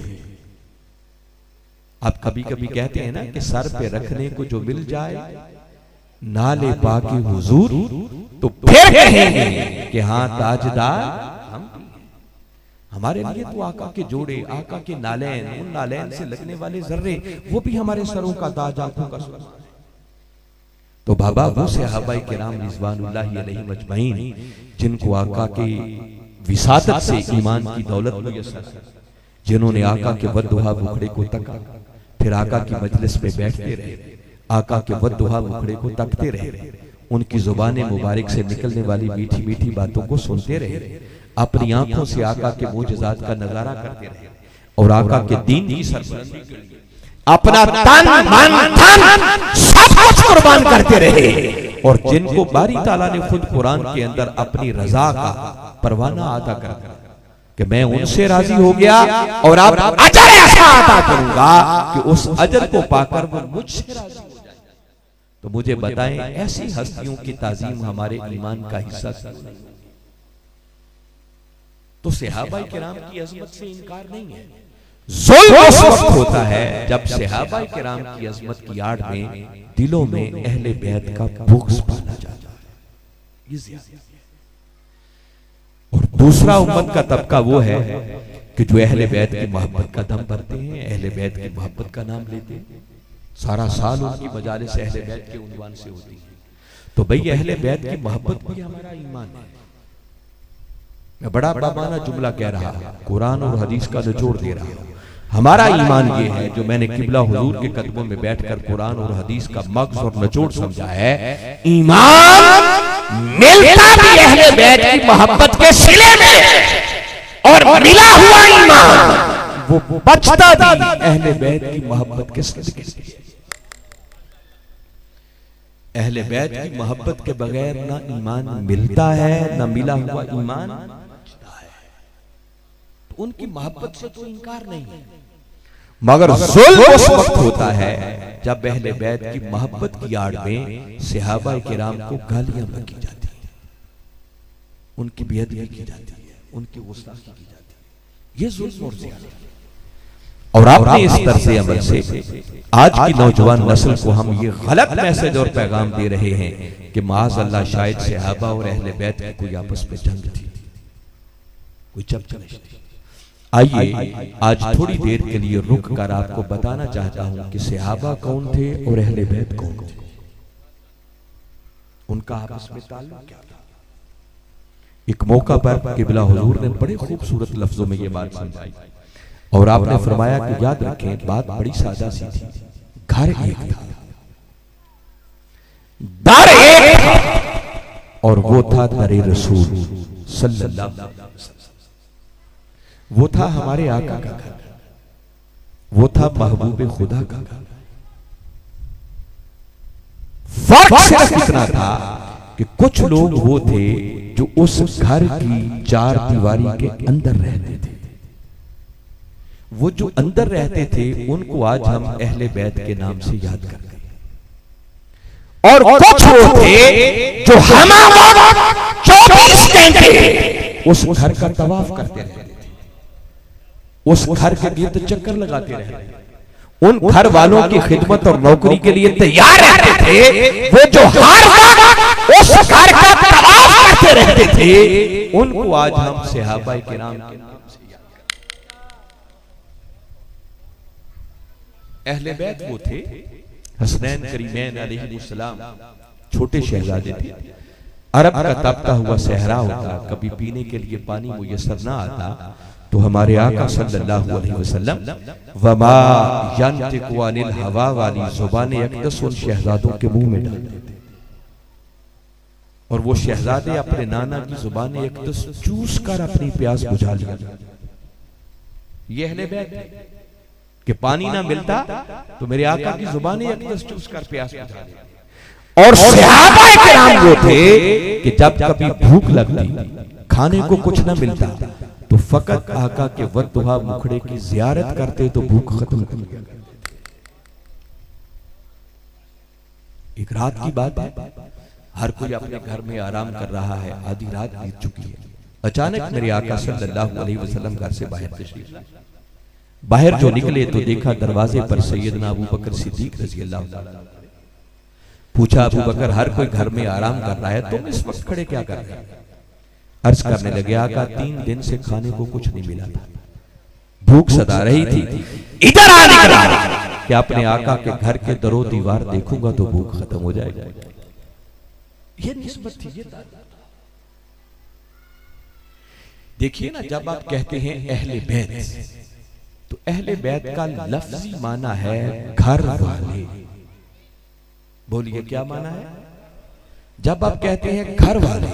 आप कभी कभी कहते हैं ना कि सर पे रखने को जो मिल जाए नाले पाके हुजूर, तो फिर कहेंगे कि हाँ ताजदार हम। हमारे लिए तो आका के जोड़े, आका के नालैन, उन नालैन से लगने वाले जर्रे, वो भी हमारे सरों का ताज, आंखों का सुरमा। तो बाबा वो सहाबाए किराम रिज़वानुल्लाहि अलैहिम अजमईन जिनको आका के विसादत से ईमान की दौलत मुयस्सर, जिन्होंने आका के वद्दुहा मुखड़े को तका, फिर आका की मजलिस में बैठते रहे, आका के वद्दुहा मुखड़े को तकते रहे, उनकी जुबान मुबारक से निकलने वाली मीठी मीठी बातों को सुनते रहे, अपनी आंखों से आका के मोजज़ात का नजारा करते रहे, और आका के दीन की सरबलंदी के लिए अपना तन मन धन सब कुछ कुर्बान करते रहे। और जिनको बारी ताला ने खुद कुरान के अंदर अपनी रजा का परवाना अता कर कि मैं उनसे राजी हो गया और अब अजर ऐसा अता करूंगा कि उस अजर को पाकर वो मुझसे राजी हो जाए। तो मुझे बताएं, ऐसी हस्तियों की ताजीम हमारे ईमान का हिस्सा क्यों नहीं? तो सहाबाए किराम की अजमत से इनकार नहीं है। जुल्म उस वक्त होता है जब सहाबाए किराम की अजमत की आड़ में दिलों में अहले बैत का बुग़्ज़ पाला जाता है। और दूसरा उम्मत का तबका वो है कि जो अहले बैत की मोहब्बत का दम भरते हैं, अहले बैत की मोहब्बत का नाम लेते हैं, सारा साल उनकी मजालिस अहले बैत के उन्वान से होती है। तो भाई अहले बैत की मोहब्बत भी हमारा ईमान है। मैं बड़ा बामाना जुमला कह रहा हूं, कुरान और हदीस का निचोड़ दे रहा हूं। हमारा ईमान ये है, जो मैंने किबला हुजूर के कदमों में बैठकर कुरान और हदीस का मग़ज़ और निचोड़ समझा है, ईमान मिलता भी अहले बैत की मोहब्बत के सिले में, और मिला हुआ ईमान वो बचता भी अहले बैत की मोहब्बत के सदके से। अहले बैत की मोहब्बत के बगैर ना ईमान मिलता है, ना मिला हुआ ईमान बचता है। तो उनकी मोहब्बत से तो इनकार नहीं है, मगर जुल्म उस वक्त होता है जब अहले बैत की मोहब्बत की आड़ में सहाबाए किराम को गालियां बकी जाती हैं। उनकी बेअदबी की जाती है, उनकी गुस्ताखी की जाती है। ये जुल्म और ज़ियादती। और आपने इस तरह अमल से आज की नौजवान नस्ल को हम ये गलत मैसेज और पैगाम दे रहे हैं कि माज़ अल्लाह शायद सहाबा और अहले बैत की कोई आपस में जंग थी, कोई चर्चा नहीं थी। आइए आज थोड़ी देर के लिए रुक कर आपको बताना चाहता हूं कि सहाबा कौन थे और अहले बैत कौन थे, उनका आपस में ताल्लुक क्या था। एक मौका पर किबला हुजूर ने बड़े खूबसूरत लफ्जों में ये बात समझाई और आपने फरमाया कि याद रखें बात बड़ी सादा सी थी। घर एक था, दर एक था और वो था दरे रसूल सल्लल्लाहु अलैहि वसल्लम। वो था हमारे आका का घर, वो था महबूब खुदा का घर। फर्क सिर्फ इतना था कि कुछ लोग वो थे जो उस घर की चार दीवारी के अंदर रहते थे। वो जो अंदर रहते थे उनको आज हम अहले बैत के नाम से याद करते हैं। और कुछ वो थे जो हम 24 घंटे उस घर का तवाफ करते रहते थे, उस घर के गिर्द चक्कर लगाते रहते थे, उन घर वालों की खिदमत और नौकरी के लिए तैयार रहते थे। वो जो हर वक्त उस घर का तवाफ करते रहते थे, उनको आज हम सहाबाए किराम के नाम से याद करते हैं। अहले बैत वो थे हसनैन करीमैन अलैहिस्सलाम, छोटे शहजादे थे। अरब का तपता हुआ सहरा होता, कभी पीने के लिए पानी मुयस्सर ना आता तो हमारे आका सल्लल्लाहु अलैहि वसल्लम वमा यंतिकु अनिल हवा वाली जुबान अक़दस उन शहजादों के मुंह में डाल देते और वो शहजादे अपने नाना की जुबान अक़दस चूस कर अपनी प्यास बुझा लिया। ये अहले बैत है कि पानी ना मिलता तो मेरे आका की जुबान अक़दस चूस कर प्यास बुझा लिया। और सहाबाए किराम वो थे कि जब कभी भूख लगती, खाने को कुछ ना मिलता तो फकत आका के वद्दुहा मुखड़े की जियारत करते तो भूख खत्म हो जाती। एक रात की बात है, हर कोई अपने घर में आराम कर रहा है, आधी रात बीत चुकी है। अचानक मेरे आका सल्लल्लाहु अलैहि वसल्लम घर से बाहर तशरीफ लाए। बाहर जो निकले तो देखा दरवाजे पर सैयदना अबू बकर सिद्दीक रज़ी अल्लाह ताला। पूछा अबू बकर हर कोई घर में आराम कर रहा है, तुम इस वक्त खड़े क्या कर रहे हैं? अर्ज करने लगे आका 3 दिन से खाने को कुछ नहीं मिला था, भूख सता रही थी, इधर आ निकला कि अपने आका के घर के दरो दीवार देखूंगा तो भूख खत्म हो जाएगी। ये निस्बत थी, ये देखिए ना, जब आप कहते हैं अहले बैत तो अहले बैत का लफ्जी माना है घर वाले। बोलिए क्या माना है? जब आप कहते हैं घर वाले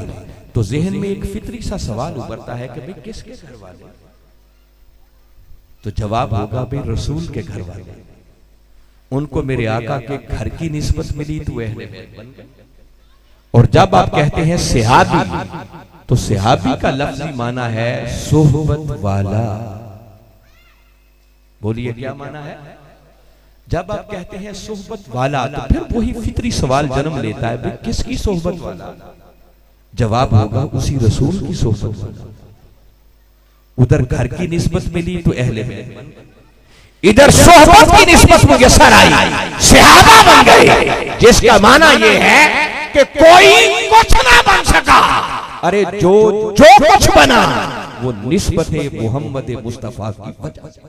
तो जहन में एक फितरी सा सवाल उभरता है कि भाई किसके घर वाले? तो जवाब होगा भाई रसूल के घर वाले। उनको मेरे आका के घर की निस्बत मिली तो अहले बैत बन गए। और जब आप कहते हैं सहाबी तो सहाबी का लफ्जी माना है सोहबत वाला। बोलिए क्या माना है? जब आप कहते हैं सोहबत वाला तो फिर वही फितरी सवाल जन्म लेता है भाई किसकी सोहबत वाला? जवाब होगा उसी रसूल की सोहबत वाला। उधर घर की निस्बत मिली तो अहले बैत, इधर सोहबत की निस्बत मुयस्सर आई, सहाबा बन गए, जिसका माना यह है कि कोई कुछ ना बन सका। अरे जो कुछ बना वो निस्बत मोहम्मद मुस्तफा की वजह से।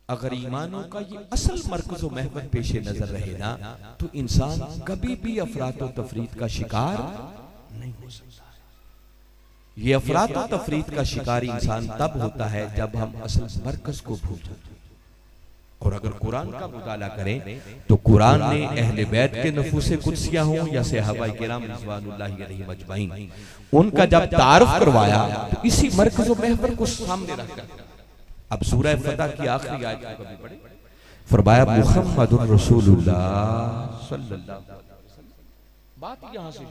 अगर ईमानों का ये असल मरकज़ व महवर पेशे नजर रहे ना तो इंसान कभी भी अफरात व तफरीत का शिकार नहीं हो सकता। ये अफरात व तफरीत का शिकार इंसान तब होता है जब हम असल मरकज को भूल जाते हैं। और अगर कुरान का मुताला करें तो कुरान ने अहले बैत के नफूसे कुदसिया हों या सहाबाए किराम रिज़वानुल्लाहि अलैहिम अजमईन, उनका जब तारुफ करवाया तो इसी मरकज़ व महवर को सामने रखकर अब सूरह फतह की आखिरी आयत को कभी पढ़े, फरमाया मुहम्मदुर रसूलुल्लाह सल्लल्लाहु अलैहि वसल्लम। बात यहां से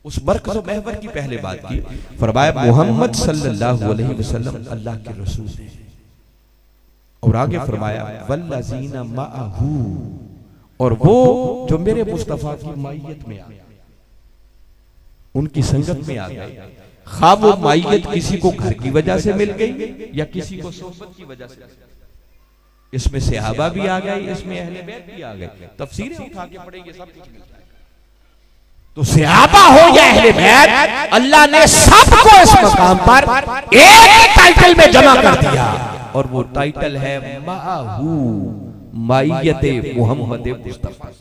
उस मरकज़ व महवर की पहले बात की, फरमाया मुहम्मद सल्लल्लाहु अलैहि वसल्लम अल्लाह के रसूल हैं। और आगे फरमाया वल्लज़ीना मअहू, और वो जो मेरे मुस्तफा की मायत में आए। उनकी संगत में आ गए, खा वो माइयत किसी को घर की वजह से मिल गई या किसी को सोहबत की वजह से। इसमें सहाबा भी आ गए, इसमें अहले बैत भी आ गए। तफसीरें उठा के पढ़ेंगे सब कुछ मिलता है। तो सहाबा हो या अहले बैत, अल्लाह ने सबको इस मकाम पर एक ही टाइटल में जमा कर दिया, और वो टाइटल है माहू माइयत मुहम्मद मुस्तफा।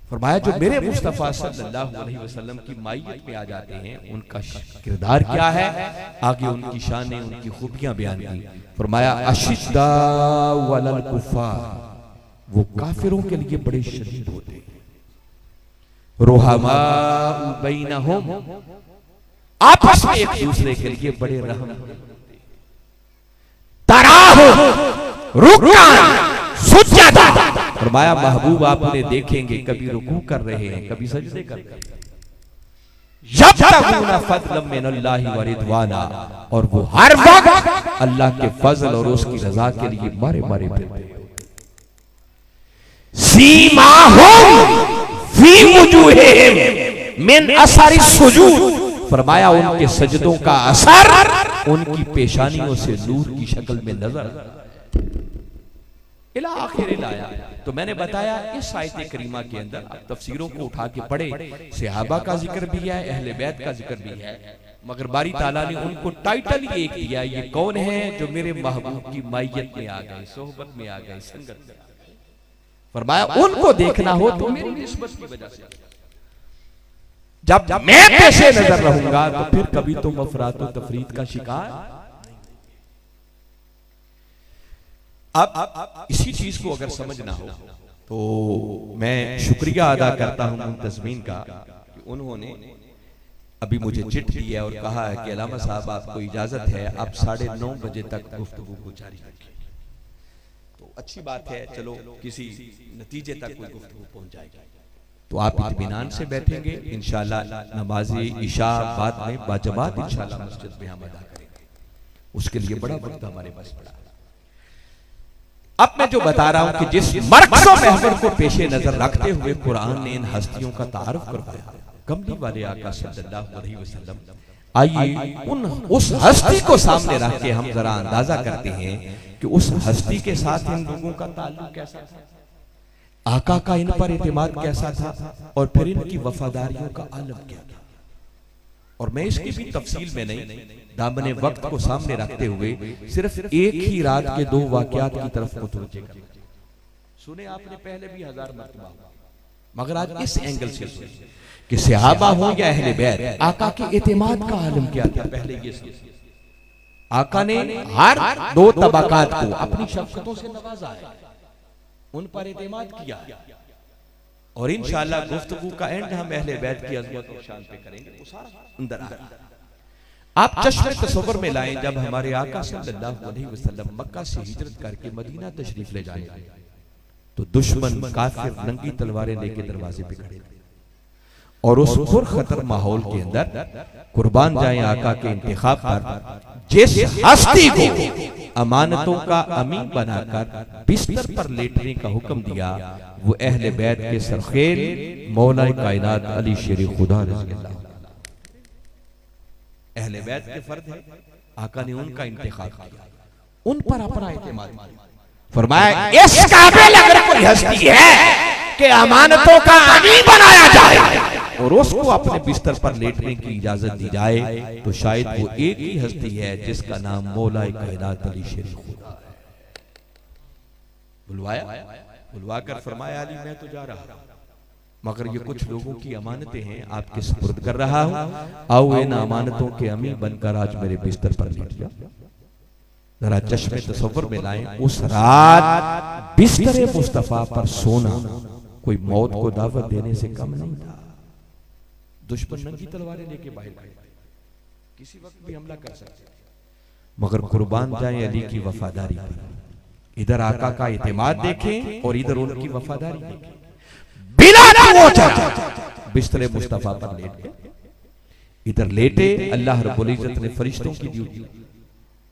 फरमाया जो मेरे मुस्तफा सल्लल्लाहु अलैहि वसल्लम की माइयत में आ जाते हैं, उनका किरदार क्या है, आगे उनकी शानें, उनकी खूबियां बयान की। फरमाया अशिद्दा वलल कुफार, वो काफिरों के लिए बड़े शदीद होते हैं, रुहमा बैनहुम, आपस में एक दूसरे के लिए बड़े रहम, तराहु रुकान सुजदा। फरमाया महबूब आप उन्हें देखेंगे कभी रुकू कर रहे हैं, कभी सजदे कर रहे हैं, यब्तगूना फज़लन मिनल्लाहि व रिदवाना, और वो हर वक्त अल्लाह के फजल और उसकी रजा के लिए मारे मारे फिरते हैं। सीमाहुम फी वुजूहिहिम मिन असरि सुजूद, फरमाया उनके सजदों का असर उनकी पेशानियों से नूर की शक्ल में नजर इला आखिर लाया। तो मैंने बताया इस आयत करीमा के अंदर आप तफसीरों को उठा के पढ़े, सहाबा का जिक्र भी है, अहले बैत का जिक्र भी है, मगर बारी ताला ने उनको टाइटल ही एक दिया, ये कौन है जो मेरे महबूब की माइयत में आ गए, सोहबत में आ गए, संगत में आ गए। फरमाया उनको देखना हो तो मेरी निस्बत की वजह से, जब मैं पेशे नजर रहूंगा तो फिर कभी तुम अफरात व तफरीद का शिकार। अब इसी चीज को अगर समझना हो तो मैं शुक्रिया अदा करता हूं मुंतजमीन का कि उन्होंने अभी मुझे चिट दी है और कहा है कि अल्लामा साहब आपको इजाजत है आप 9:30 बजे तक गुफ्तगू को जारी रखें। तो अच्छी बात है, चलो किसी नतीजे तक कोई गुफ्तगू पहुंच जाएगी। तो आप इत्मीनान से बैठेंगे, इंशाअल्लाह नमाज इशा बाद में बाजमात इंशाअल्लाह मस्जिद में हम अदा करेंगे, उसके लिए बड़ा वक्त हमारे पास पड़ा है। अब मैं जो बता रहा हूं कि जिस मरकज़ महवर को पेशे नजर रखते हुए कुरान ने इन हस्तियों का तारुफ करवाया, कमली वाले आका सल्लल्लाहु अलैहि वसल्लम, आइए उस हस्ती को सामने रख के हम जरा अंदाजा करते हैं कि उस हस्ती के साथ इन लोगों का ताल्लुक कैसा था, आका का इन पर इत्मीनान कैसा था, और फिर इनकी वफादारियों का आलम क्या था। और मैं इसकी भी तफसील में नहीं, दामने वक्त को सामने रखते हुए सिर्फ एक ही रात के 2 वाकयात की तरफ मुतवज्जे करना। सुने आपने पहले भी 1000 मरतबा, मगर आज इस एंगल से सुनिए कि सहाबा हो या अहले बैत, आका के इत्मीनान का आलम क्या था। पहले ये सुनिए, आका ने हर 2 तबकात को अपनी शफ़क़तों से नवाजा है, उन पर इत्मीनान किया, और इंशाअल्लाह गुफ्तगू का एंड हम अहले बैत की अज़मत और शान पे करेंगे। वो सारा अंदर आ रहा है। आप चश्मे तसव्वुर में लाएं, जब हमारे आका सल्लल्लाहु अलैहि वसल्लम मक्का से हिजरत करके मदीना तशरीफ ले जाए तो दुश्मन काफिर नंगी तलवारें लेके दरवाजे पे खड़े थे, और उस पुरखतर माहौल के अंदर कुर्बान जाए आका के इंतखाब पर जिस हस्ती को अमानतों का अमीन बनाकर बिस्तर पर लेटने का हुक्म दिया, वो अहले बैत के सरखेल मौला कायनात अली शेर खुदा रज़ियल्लाहु अहले बैत के फर्द है, आका ने उनका इंतखाब किया, उन पर अपना इत्मीनान फरमाया। इस काबिल अगर कोई हस्ती है कि अमानतों का अमीन बनाया जाए और उसको अपने बिस्तर पर लेटने की इजाजत दी जाए, तो शायद वो एक ही हस्ती है जिसका नाम मौला कायनात अली शेर खुदा है। बुलवा कर फरमाया, अली मैं तो जा रहा हूं, मगर ये कुछ लोगों की अमानतें हैं, आपके सुपुर्द कर रहा हूं, आओ इन अमानतों के अमीन बनकर आज मेरे बिस्तर पर लेट जाओ। जरा चश्मे तसव्वुर में लाएं, उस रात बिस्तर मुस्तफा पर सोना कोई मौत को दावत देने से कम नहीं था। दुश्मन नंगी तलवारें लेके बाहर खड़े, किसी वक्त भी हमला कर सकते, मगर कुर्बान जाए अली की वफादारी पर। इधर आका का इत्मीनान देखें और इधर उनकी वफादारी देखें। बिला बिस्तर मुस्तफा पर लेट गए, इधर लेटे, अल्लाह रब्बुल इज्जत ने फरिश्तों की ड्यूटी,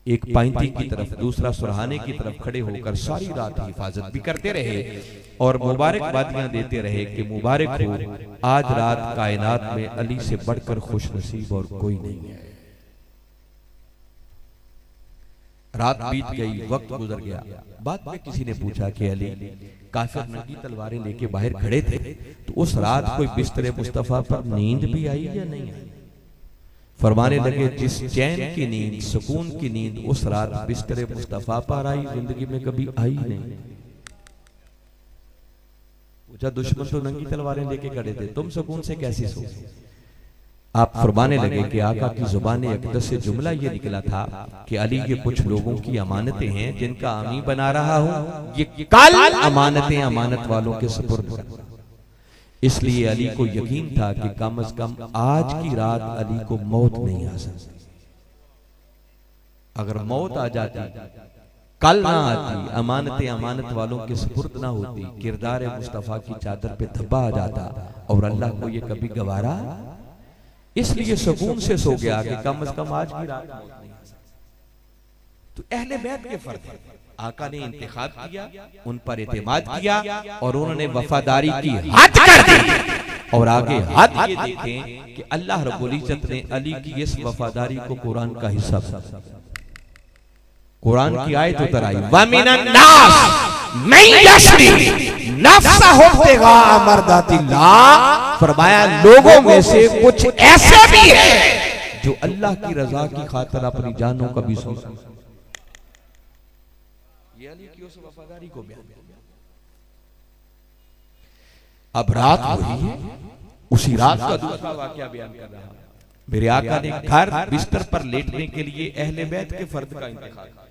एक पाइंती की तरफ दूसरा सुरहाने की तरफ खड़े होकर सारी रात हिफाजत भी करते रहे और मुबारकबादियां देते रहे कि मुबारक हो, आज रात कायनात में अली से बढ़कर खुश नसीब और कोई नहीं है। रात बीत गई, वक्त गुजर गया। बाद में किसी ने पूछा कि अली, काफिर नंगी तलवारें लेके बाहर खड़े थे, तो उस रात कोई बिस्तर मुस्तफा पर नींद भी आई या नहीं आई? फरमाने लगे, जिस चैन की नींद, सुकून की नींद उस रात बिस्तर मुस्तफा पर आई, जिंदगी में कभी आई नहीं। पूछा, दुश्मन तो नंगी तलवारें लेके खड़े थे, तुम सुकून से कैसे सो? आप फरमाने लगे कि आका की जुबान अक़दस से जुमला ये निकला था कि अली, ये कुछ लोगों की अमानतें हैं जिनका आमी बना रहा हूं, ये कल अमानतें अमानत वालों के सुपुर्द कर। इसलिए अली को यकीन था कि कम से कम आज की रात अली को मौत नहीं आ सकती। अगर मौत आ जाती, कल ना आती, अमानतें अमानत वालों के सुपुर्द ना होती, किरदार मुस्तफा की चादर पे धब्बा आ जाता और अल्लाह को ये कभी गवारा। इसलिए सुकून से सो गया कि कम से कम आज की रात मौत नहीं आ सकती। तो अहले बैत के फर्ज है, आका ने इंतखाब किया, उन पर एतमाद किया और उन्होंने वफादारी की हद कर दी। और आगे हद ये देखें कि अल्लाह रब्बुल इज्जत ने अली की इस वफादारी को कुरान का हिस्सा बनाया। कुरान की आयत उतर आई, वमिनन नास मैं यशरी नफ्सहु इब्तिगा मर्दातिल्लाह। फरमाया, लोगों में से कुछ ऐसे भी हैं जो अल्लाह की रजा की खातिर अपनी जानों का भी सोचते हैं। ये अली की उस वफादारी को बयान किया। अब रात हुई है, उसी रात का दूसरा वाकया बयान कर रहा है। मेरे आका ने घर बिस्तर पर लेटने के लिए अहले बैत के फर्द का इंतखाब किया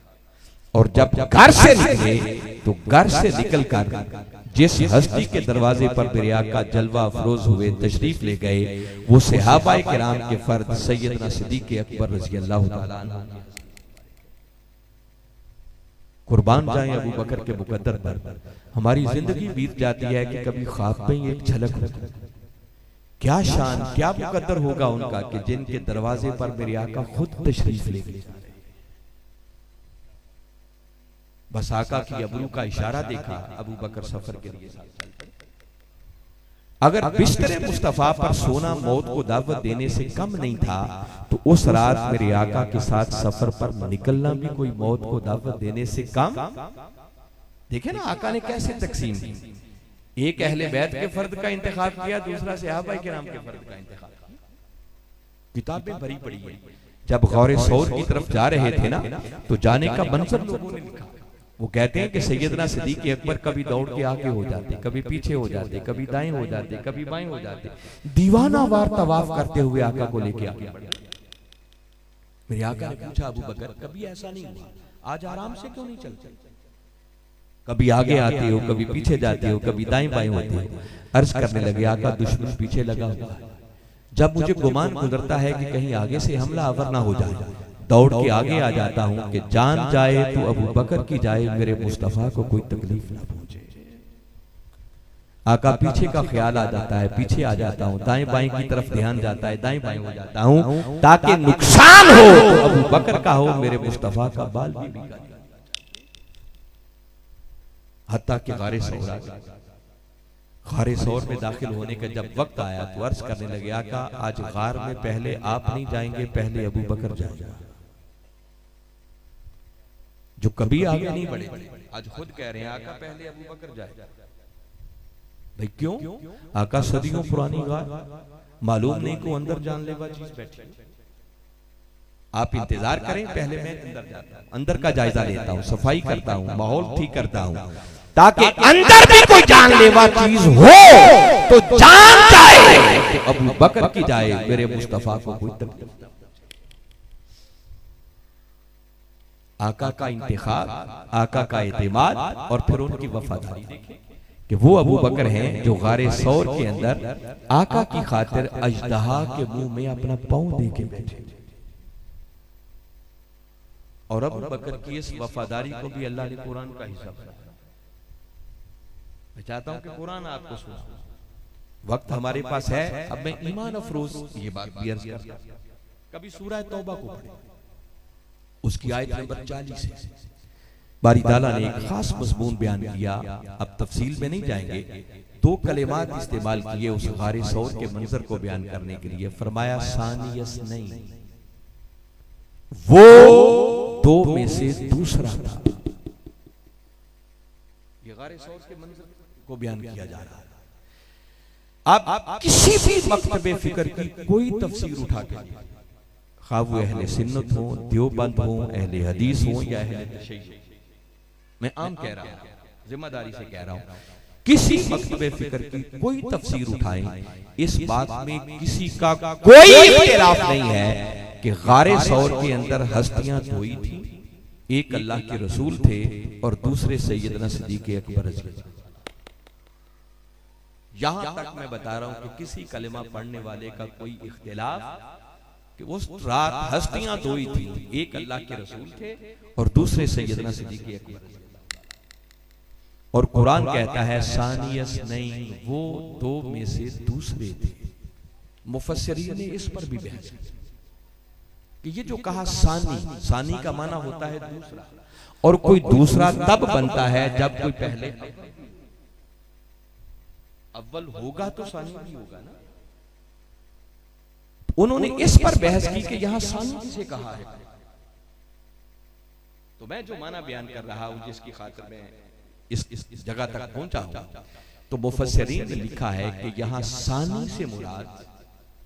और जब घर से निकले तो घर से निकलकर जिस हस्ती के दरवाजे पर मेरे आका जलवा अफरोज हुए तशरीफ ले गए, वो सहाबाए किराम के फर्द सैयदना सिद्दीक़ अकबर रज़ी अल्लाह तआला अन्हु। कुर्बान जाएं अबू बकर के मुकद्दर पर। हमारी जिंदगी बीत जाती है कि कभी ख्वाब में एक झलक होती। क्या शान, क्या मुकद्दर होगा उनका कि जिनके दरवाजे पर मेरे आका खुद तशरीफ ले गए। बस आका की अबरू का इशारा देखा, अबू बकर सफर के लिए चल पड़े। अगर बिस्तर मुस्तफा पर सोना मौत को दावत देने से कम नहीं था, तो उस रात मेरे आका के साथ सफर पर निकलना भी कोई मौत को दावत देने से कम। देखे ना आका ने कैसे तकसीम की। एक अहले बैत के फर्द का इंतखाब किया, दूसरा सहाबाए किराम के फर्द का इंतखाब किया। किताबें भरी पड़ी है। जब गौरे सौर की तरफ जा रहे थे ना, तो जाने का मंजर लोगों ने लिखा। वो कहते हैं कि सैयदना सिद्दीक़ अकबर कभी दौड़ के आगे हो जाते, कभी पीछे हो जाते, कभी दाएं हो जाते, कभी बाएं हो जाते, दीवाना वार तवाफ करते हुए आका को लेके आगे बढ़े। मेरे आका ने पूछा, अबू बकर कभी ऐसा नहीं हुआ, आज आराम से क्यों नहीं चलते? कभी आगे आते हो, कभी पीछे जाते हो, कभी दाएं बाएं होते हो। अर्ज करने लगे, आका दुश्मन पीछे लगा हुआ है। जब मुझे गुमान गुजरता है कि कहीं आगे से हमला आवर ना हो जाए, दौड़ के आगे आ जाता हूं कि जान जाए तो अबू बकर की जाए, मेरे मुस्तफा को कोई तकलीफ ना पहुंचे। आका पीछे का ख्याल आ जाता है, पीछे आ जाता हूं, दाएं बाएं की तरफ ध्यान जाता है, दाएं बाएं हो जाता हूं ताकि नुकसान हो तो अबू बकर का हो, मेरे मुस्तफा का बाल भी बिका। हत्ता के गारे सौर आ गए। गारे सौर में दाखिल होने का जब वक्त आया तो अर्ज करने लगे, आका आज गार में पहले आप नहीं जाएंगे, पहले अबू बकर जाएगा। जो कभी आगे नहीं बढ़े आज खुद कह रहे हैं आका पहले अबू बकर जाए। भाई क्यों? आका सदियों पुरानी गार, मालूम नहीं को अंदर जानलेवा चीज बैठी। आप इंतजार करें, पहले मैं अंदर जाता हूं, अंदर का जायजा लेता हूं, सफाई करता हूं, माहौल ठीक करता हूं, ताकि अंदर भी कोई जानलेवा चीज हो तो जान जाए तो अबू बकर की जाए, मेरे मुस्तफा को कोई तकलीफ न। आका का इंतखाब, आका का एतमाद और फिर उनकी वफादारी देखें कि वो अबू बकर हैं जो गारे सौर के अंदर आका की खातिर अजदहा के मुंह में अपना पांव दे के बैठे। और अबू बकर की इस वफादारी को भी अल्लाह ने कुरान का हिस्सा बनाया। मैं चाहता हूं कि कुरान आपको सुना। वक्त हमारे पास है, अब मैं ईमान अफरोज ये बात भी अर्ज करता हूं, कभी सूरह तौबा को पढ़े। उसकी आयत नंबर 40 है। बारी ताला ने एक खास मज़मून बयान किया, अब तफसील में नहीं जाएंगे। दो कलिमात इस्तेमाल किए उस गारे सौर के मंजर को बयान करने के लिए। फरमाया सानियस नहीं, वो दो में से दूसरा था। ये गारे सौर के मंजर को बयान किया जा रहा है। आप किसी भी मकतबे फिक्र की कोई तफसीर उठा के, खा वो अहले सुन्नत हो, देवबंद हो, अहले हदीस हो या अहले तशय्युअ, मैं आम कह रहा हूं, जिम्मेदारी से कह रहा हूं, किसी मकतबे फिक्र की कोई तफसीर उठाएं, इस बात में किसी का कोई इख्तिलाफ नहीं है कि गारे सौर के अंदर हस्तियां दोई थी, एक अल्लाह के रसूल थे और दूसरे सैयदना सिद्दीक़ अकबर रज़ी अल्लाह। यहां तक मैं बता रहा हूं कि किसी कलिमा पढ़ने वाले का कोई इख्तिलाफ कि उस रात हस्तियां दोई थी, एक अल्लाह के रसूल थे और दूसरे सैयदना सिद्दीक़ अकबर। और कुरान कहता है सानियस नहीं, वो दो में से दूसरे थे। मुफस्सिरीन ने इस पर भी बहस की कि ये जो कहा सानी, सानी का माना होता है दूसरा, और कोई दूसरा तब बनता है जब कोई पहले अव्वल होगा तो सानी भी होगा ना। उन्होंने इस पर बहस की कि यहां सानी किसे कहा है। तो मैं जो माना बयान कर रहा हूं, जिसकी खातिर मैं इस जगह तक पहुंचा हूं, तो मुफस्सिरीन ने लिखा है कि यहां सानी से मुराद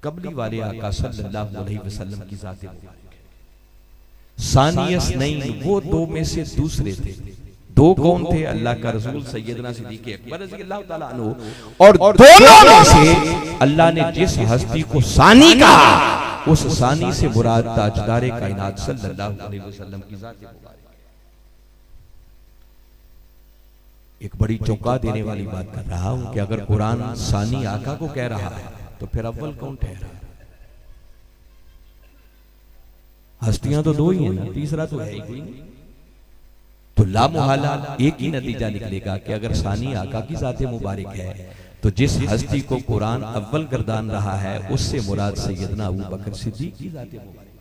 कबली वाले आका सल्लल्लाहु अलैहि वसल्लम की जात मुबारक है। सानियस नहीं, वो दो में से दूसरे थे। दो कौन थे? अल्लाह का रसूल सैयदना सिद्दीक़ अकबर रज़ी अल्लाह ताला अन्हु, और दोनों में से अल्लाह ने जिस हस्ती को सानी कहा, उस सानी से मुराद ताजदारे कायनात सल्लल्लाहु अलैहि वसल्लम की जात मुबारक। एक बड़ी चौंका देने वाली बात कर रहा हूं कि अगर कुरान सानी आका को कह रहा है तो फिर अव्वल कौन ठहरा? हस्तियां तो दो ही हैं ना, तीसरा तो है ही कोई नहीं। तो लामुहाला एक ही नतीजा निकलेगा कि अगर सानी आका की जात मुबारक है तो जिस हस्ती को कुरान अव्वल गर्दान रहा है उससे मुराद सैयदना अबू बकर सिद्दीक की जात मुबारक है।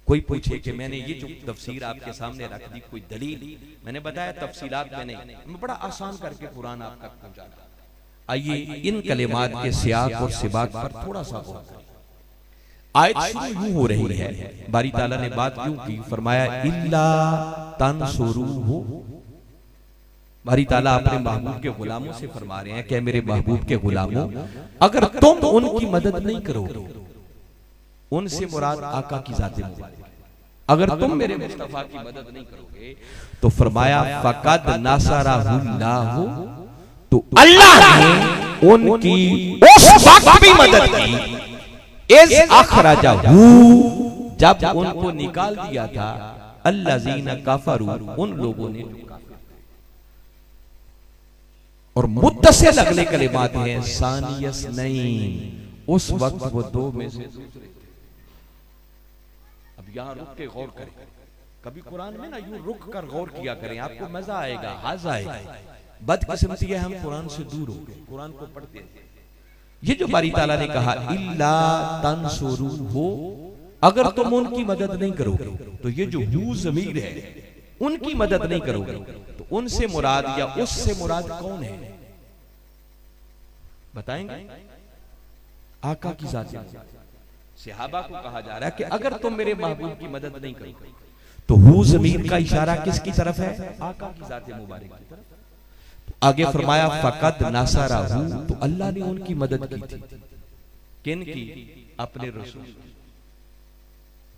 कोई पूछे कि मैंने ये जो तफसीर आपके सामने रख दी, कोई दलील? मैंने बताया तफसीलात में नहीं, मैं बड़ा आसान करके कुरान आप तक पहुंचा रहा। आइए इन कलिमात के सियाक और सिबाक पर थोड़ा सा गौर करें। आयत शुरू यूं हो रही है, बारी ताला ने बात क्यों की? फरमाया इल्ला तंसुरूहु। बारी ताला अपने महबूब के गुलामों से फरमा रहे हैं कि मेरे महबूब के गुलामों, अगर तुम उनकी मदद नहीं करोगे, उनसे मुराद आका की जात मुबारक, अगर तुम मेरे मुस्तफा की मदद नहीं करोगे तो फरमाया फकद नसरहुल्लाहु, तो अल्लाह ने उनकी उस वक्त भी मदद की इज़ अखरजहू, जब उनको निकाल दिया था अल्लज़ीना कफरू, उन लोगों ने। और मुत्तसिल अगले कलिमात हैं सानियस नहीं, उस वक्त वो दो में से दूसरे। अब यहां रुक के गौर करें, कभी कुरान में ना यूं रुक कर गौर किया करें, आपको मजा आएगा, हाज आएगा। बदकिस्मती है हम कुरान से दूर हो गए, कुरान को पढ़ते हैं। ये जो बारी ताला ने कहा इल्ला तंसुरूहु, अगर तुम उनकी मदद नहीं करोगे, तो ये जो हू ज़मीर है उनकी मदद नहीं करोगे, तो उनसे मुराद या उससे मुराद कौन है बताएंगे? आका की जात। सहाबा को कहा जा रहा है कि अगर तुम मेरे महबूब की मदद नहीं करोगे, तो हू ज़मीर का इशारा किसकी तरफ है? आका की जात मुबारक की तरफ। आगे फरमाया फकद नसरहू, तो अल्लाह ने उनकी मदद की थी। किन की? अपने रसूल।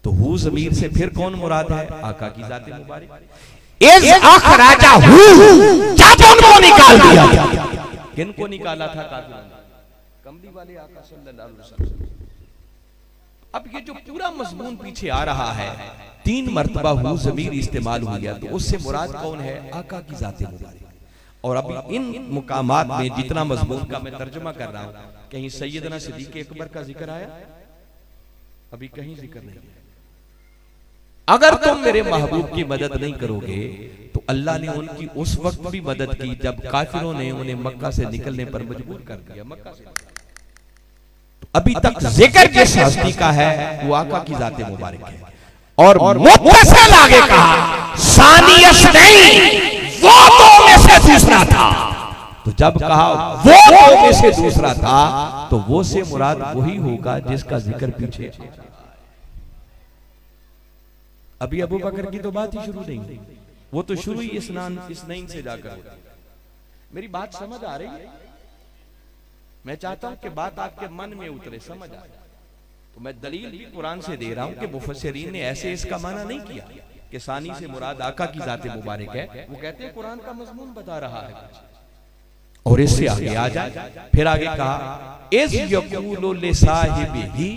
तो हू ज़मीर से फिर कौन मुराद है? आका की जात मुबारक। इज़ अखरजहू, जब उनको निकाल दिया गया। किन को निकाला था? कमली वाले आका सल्लल्लाहु अलैहि वसल्लम। अब ये जो पूरा मज़मून पीछे आ रहा है, 3 मरतबा हू ज़मीर इस्तेमाल हो गया, तो उससे मुराद कौन है? आका की जात मुबारक। और अभी इन मुकामात में जितना मज़मून का मैं तर्जुमा कर रहा हूं, कहीं सैयदना सिद्दीक़ अकबर का जिक्र आया? अभी कहीं जिक्र नहीं है। अगर तुम मेरे महबूब की मदद नहीं करोगे, तो अल्लाह ने उनकी उस वक्त भी मदद की जब काफिरों ने उन्हें मक्का से निकलने पर मजबूर कर दिया। मक्का से तो अभी तक जिक्र जिस हस्ती का है वो आका की जात मुबारक है। और मुत्तसिल आगे कहा सानियस नहीं, वो दो में से दूसरा था। तो जब कहा वो दो में से दूसरा था तो वो से मुराद वही होगा जिसका जिक्र पीछे। अभी अबू बकर की तो बात ही शुरू नहीं हुई, वो तो शुरू ही इस्नाइन से जाकर। मेरी बात समझ आ रही है? मैं चाहता हूं कि बात आपके मन में उतरे, समझ आ जाए। तो मैं दलील भी कुरान से दे रहा हूं कि मुफस्सिरीन ने ऐसे इसका माना नहीं किया कि सानी से मुराद आका की जाते मुबारक है। वो कहते हैं कुरान का मजमून बता रहा है। और इससे आगे आ जाए, फिर आगे कहा इज़ यक़ूलु लिसाहिबिही,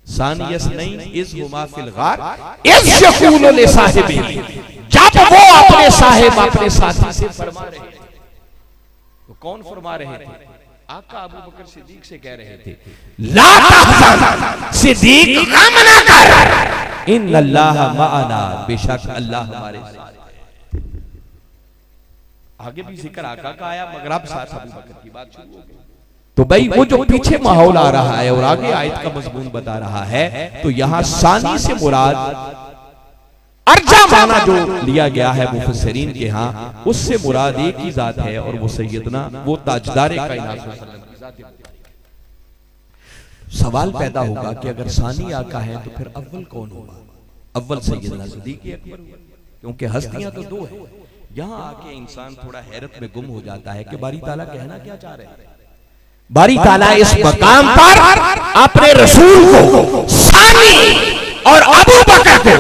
सानियस नहीं इज़ हुमा फिल गार, इज़ यक़ूलु लिसाहिबिही, जब वो अपने साहिब अपने साथी से फरमा रहे थे। तो कौन फरमा रहे थे? आका अबू बकर सिद्दीक से कह रहे थे ला तहज़न, सिद्दीक गम न कर, इन्नल्लाह मअना, बेशक अल्लाह हमारे साथ। आगे भी जिक्र आका का आया, मगर अब साथ अबू बकर की बात शुरू हो गई। तो भाई वो जो पीछे माहौल आ रहा है और आगे आयत का मजमून बता रहा है, तो यहां सानी से मुराद अर्जा माना जो लिया गया है मुफस्सिरीन के यहाँ, उससे मुराद एक ही जात है और वो सैयदना, वो ताजदार कायनात वसल्लम की जात है। सवाल पैदा होगा कि अगर सानी आका है तो फिर अव्वल कौन होगा? अव्वल सैयदना सिद्दीक़ अकबर, क्योंकि हस्तियां तो दो हैं। यहां आके इंसान थोड़ा हैरत में गुम हो जाता है कि बारी ताला कहना क्या चाह रहे हैं। बारी ताला इस मकाम पर अपने रसूल को सानी और अबू बकर को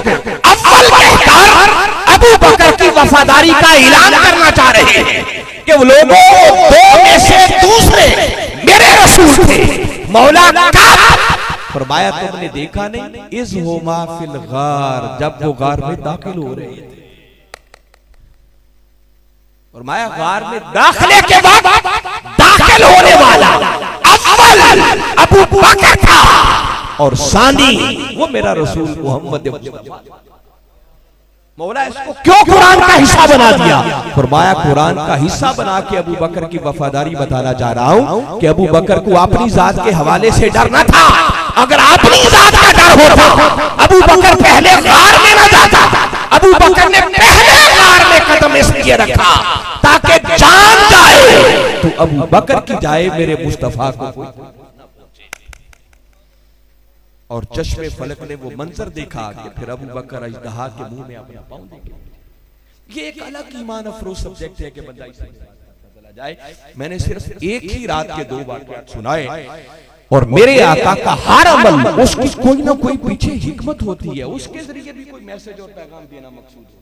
अव्वल कहकर अबू बकर की वफादारी का ऐलान करना चाह रहे हैं कि वो लोगों दो में से दूसरे मेरे रसूल थे। मौला का फरमाया तुमने देखा नहीं इज़ हुमा फिल गार, जब वो गार में दाखिल हो रहे थे। फरमाया गार में दाखिले के बाद दाखिल होने वाला अव्वल अबू बकर था और सानी वो मेरा रसूल मोहम्मद। मौला इसको क्यों कुरान का हिस्सा बना दिया? फरमाया कुरान का हिस्सा बना के अबू बकर की वफादारी बताना चाह रहा हूं कि अबू बकर को अपनी जात के हवाले से डर न था। अगर अपनी जात का डर होता अबू बकर पहले गार में न जाता। अबू बकर ने पहले गार में कदम इसलिए रखा ताकि जान जाए तो अबू बकर की जाए मेरे मुस्तफा को। और चश्मे फलक ने वो मंजर देखा कि फिर अबू बकर अजदहा के मुंह में अपना पांव देंगे। ये एक अलग ईमान अफरोज सब्जेक्ट है कि बंदा इसे चला जाए। मैंने सिर्फ एक ही रात के 2 वाक़यात सुनाए और मेरे आका का हर अमल उसकी कोई ना कोई पीछे हिकमत होती है, उसके जरिए भी कोई मैसेज और पैगाम देना मकसूद है।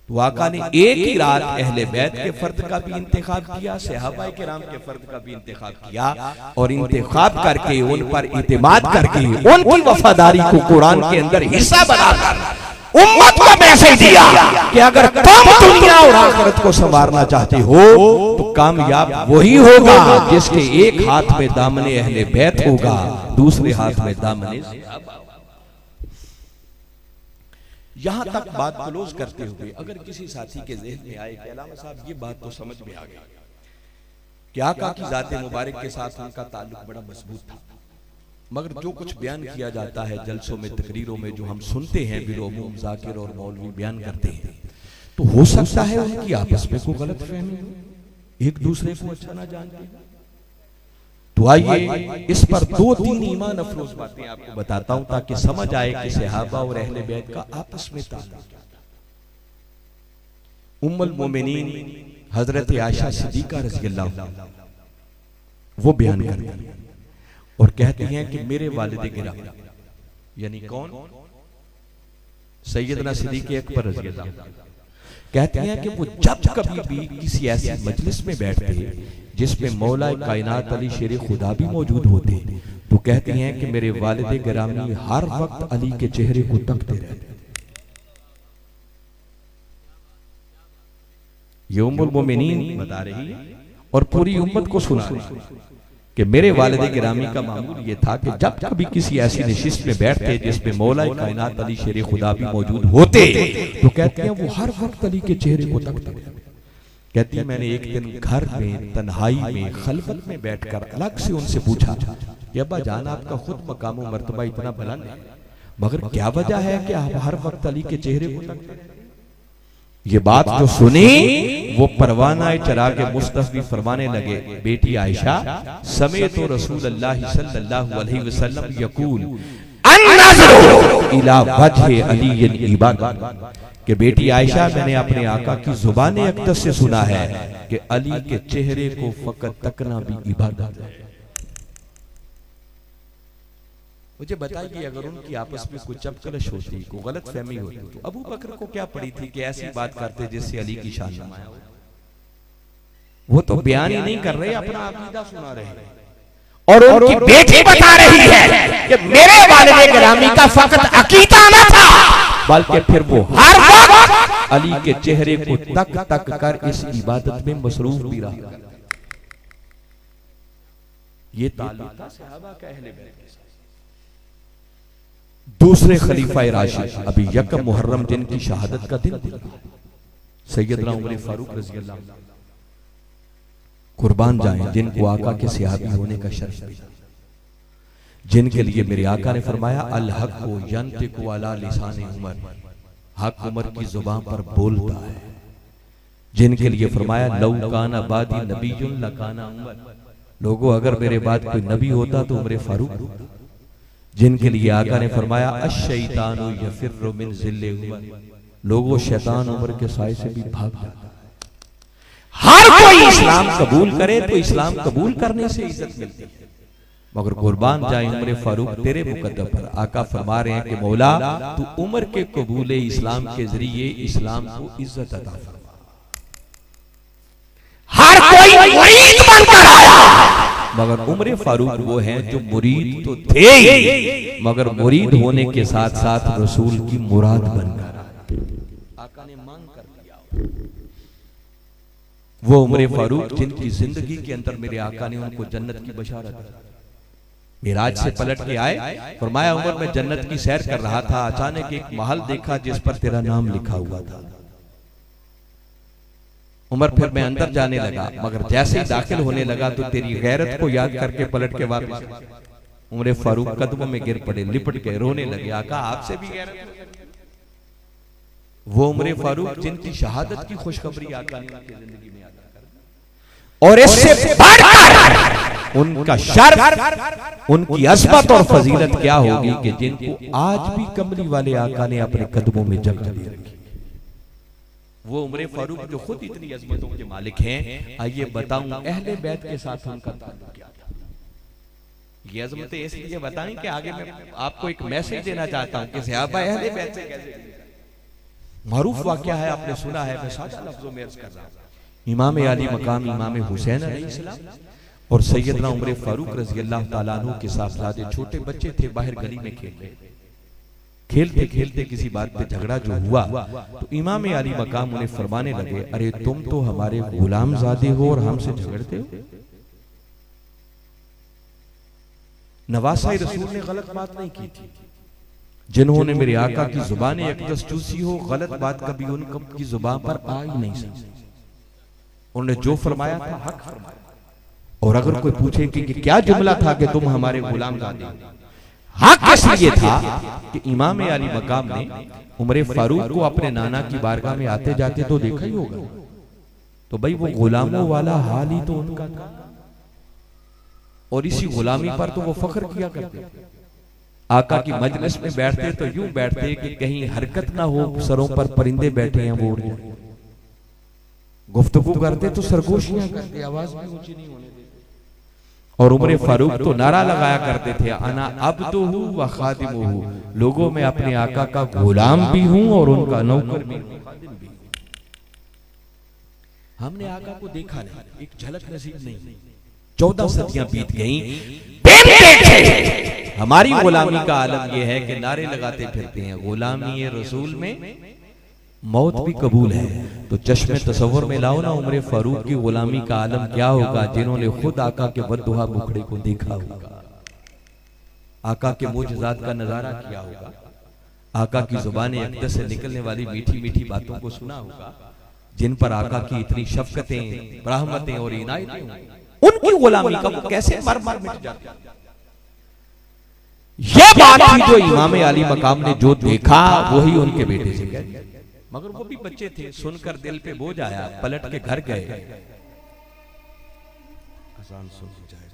तो आका ने एक ही रात अहले बैत के फर्द का भी इंतखाब किया, सहाबाए किराम के फर्द का भी इंतखाब किया और इंतखाब करके उन पर इत्मीनान करके उनकी वफादारी को कुरान के अंदर हिस्सा बनाकर उम्मत को मैसेज दिया कि अगर तुम दुनिया और आखिरत को संवारना चाहते हो तो कामयाब वही होगा जिसके एक हाथ में दामने अहले बैत होगा, दूसरे हाथ में दामने सहाबा। यहां तक बात क्लोज करते हुए अगर किसी साथी के ज़हन में आए कि अल्लामा साहब ये बात तो समझ में आ गई कि आका की ज़ात मुबारक के साथ उनका ताल्लुक बड़ा मजबूत था, मगर जो कुछ बयान किया जाता है जलसों में, तकरीरों में जो हम सुनते हैं, बिलोमूम जाकिर और मौलवी बयान करते हैं, तो हो सकता है उनकी आपस में कोई गलतफहमी, एक दूसरे को अच्छा ना जानते। तो आइए इस पर 2-3 ईमान अफरोज बातें आपको बताता हूं ताकि समझ आए कि सहाबा और अहले बैत का आपस में ताल्लुक। उम्मुल मोमिनीन हजरत आयशा सिद्दीका रज़ियल्लाहु अन्हा वो बयान करती हैं और कहती हैं कि मेरे वालिद गिरामी, यानी कौन? सैयदना सिद्दीक़ अकबर रज़ियल्लाहु अन्हु, कहती हैं कि वो जब कभी भी किसी ऐसी मजलिस में बैठते जिसमें मौला कायनात अली शेर खुदा भी मौजूद होते, तो कहती हैं कि मेरे वालिद गिरामी हर वक्त अली के चेहरे को तकते रहते। ये उम्मुल मोमिनीन बता रही है और पूरी उम्मत को सुना रही है कि मेरे वालिद गिरामी का मामूल ये था कि जब कभी किसी ऐसी नशिस्त में बैठते जिसमें मौला कायनात अली शेर खुदा भी मौजूद होते, तो कहते हैं वो हर वक्त अली के चेहरे को तकते रहते। कहती है मैंने एक दिन घर में तन्हाई में खलवत में बैठकर अलग से उनसे पूछा कि अब्बा जान आपका खुद मकाम मर्तबा इतना बुलंद है, मगर क्या वजह है कि आप हर वक्त अली के चेहरे को तकते हैं? ये बात जो सुनी वो परवाना चराग मुस्तफी फरमाने लगे, बेटी आयशा समेत तो रसूलुल्लाह सल्लल्लाहु अलैहि वसल्लम यकूल इला वजह अली इबादत, कि बेटी आयशा मैंने अपने आका की जुबान अक़दस से सुना है कि अली के चेहरे को फकत तकना भी इबादत है। मुझे बताइए, अगर उनकी आपस में कुछ चपकलश होती, कोई गलत फहमी होती, तो अबू बकर को क्या पड़ी थी कि ऐसी बात करते जिससे अली की शान नुमाया हो? वो तो बयान ही नहीं कर रहे, अपना अकीदा सुना रहे हैं। और उनकी बेटी बता रही है कि मेरे वालिद गिरामी का फकत अकीदा न था, बल्कि फिर वो हर वक्त अली के चेहरे को तक तक कर इस इबादत में मसरूफ भी रहा। ये ताल्लुक था सहाबा का अहले बैत के साथ। दूसरे खलीफा राशिद अभी यकम मुहर्रम दिन की शहादत का दिन था। सैयदना उमर फारूक रज़ी अल्लाह कुर्बान जाएं, जिनको आका के सहाबी होने का शर्फ भी, जिनके लिए मेरे आका ने फरमाया अल हक को यंतिकु अला लिसाने उमर, हक उमर की जुबान पर बोलता है। जिनके लिए फरमाया लौ काना बादी नबीयुन लकाना उमर, लोगों अगर मेरे बाद कोई नबी होता तो उमर फारूक। जिनके लिए आका ने फरमाया अश-शैतानु यफिर्रु मिन ज़िल्ले उमर, लोगों शैतान उमर के साए से भी भाग जाता है। हर कोई इस्लाम कबूल करे तो इस्लाम कबूल करने से इज्जत मिलती है, मगर कुर्बान जाए उमर फारूक तेरे मुकद्दम पर। आका फरमा रहे हैं कि मौला तू उमर के कबूल इस्लाम के जरिए इस्लाम को इज्जत अता फरमा। हर कोई मुरीद बनकर आया, मगर उमर फारूक वो हैं जो मुरीद तो थे ही, मगर मुरीद होने के साथ साथ रसूल की मुराद बनकर आका ने मांग कर दिया। वो उमर फारूक जिनकी जिंदगी के अंदर मेरे आका ने उनको जन्नत की बशारत दी। मिराज से पलट के आए, फरमाया उमर मैं जन्नत की सैर कर रहा था, अचानक एक महल देखा जिस पर तेरा नाम लिखा हुआ था। उमर फिर मैं अंदर जाने लगा, मगर जैसे ही दाखिल होने लगा तो तेरी गैरत को याद करके पलट के वापस उमर फारूक कदमों में गिर पड़े, लिपट के रोने लगे। आका आपसे भी गैरत? वो उमर फारूक जिनकी शहादत की खुशखबरी आका ने उनकी जिंदगी में अता कर दी, और इससे बढ़कर उनका शर्फ, उनकी अज़मत और फजीलत क्या होगी कि जिनको आज भी कमली वाले आका ने अपने कदमों में जगह दे रखी। वो उमर फारूक जो खुद इतनी अजमतों के मालिक हैं, आइए बताऊं अहले बैत के साथ उनका ताल्लुक क्या था। ये अजमतें इसलिए बताएं कि आगे मैं आपको एक मैसेज देना चाहता हूं कि सहाबा अहले बैत से कैसे। मारूफ वाकया है, आपने सुना है, मैं सादा लफ्जों में अर्ज कर रहा हूं। इमाम अली मकाम इमाम हुसैन अलैहिस्सलाम और सैयदना उमर फारूक रज़ी अल्लाह ताला अन्हु के साहबजादे छोटे बच्चे थे, बाहर गली में खेलते खेलते किसी बात पे झगड़ा जो हुआ तो इमाम अली मकाम उन्हें फरमाने लगे, अरे तुम तो हमारे गुलाम ज़ादे हो और हमसे झगड़ते हो। नवासा रसूल ने गलत बात नहीं की थी, जिन्होंने मेरे आका की जुबान अक़दस चूसी हो, गलत बात कभी उनकी जुबान पर आ ही नहीं सकती। उन्होंने जो फरमाया था हक फरमाया। और अगर कोई पूछे कि क्या जुमला था कि तुम हमारे गुलाम ज़ादे हो, हक इसलिए था कि इमाम अली मकाम ने उमर फारूक को अपने नाना की बारगाह में आते जाते तो देखा ही होगा, तो भाई वो गुलामों वाला हाल ही तो उनका था, और इसी गुलामी पर तो वो फख्र किया करते थे। आका की मजलिस में बैठते तो यूं बैठते कि कहीं हरकत ना हो, सरों पर परिंदे बैठे हैं वो उड़ जाए। गुफ्तगू करते तो सरगोशियां करते, आवाज भी ऊंची नहीं होने देते। और उमर फारूक तो नारा लगाया करते थे, अना अब्दुहु व खादिमुहु, लोगों में अपने आका का गुलाम भी हूं और उनका नौकर भी हूं, खादिम भी। हमने आका को देखा नहीं, एक झलक नसीब नहीं। 14 सदियां बीत गईं, हमारी गुलामी का आलम यह है कि नारे लगाते फिरते हैं, गुलामी रसूल में मौत भी कबूल है। तो चश्मे तसव्वुर में लाओ ना उमर फारूक की गुलामी का आलम क्या होगा, जिन्होंने खुद आका के बद्दुआ मुखड़े को देखा होगा, आका के मोजज़ात का नजारा किया होगा, आका की जुबान अक़दस से निकलने वाली मीठी मीठी बातों को सुना होगा, जिन पर आका की इतनी शफ़क़तें, रहमतें और इनायतें, उनकी गुलामी का वो कैसे मर मर मिट जाता। ये बात थी जो इमाम अली मकाम ने जो देखा वही उनके बेटे से कह दिया। मगर वो भी बच्चे थे, सुनकर दिल पे बोझ आया, पलट के घर गए। अजान सुन जाए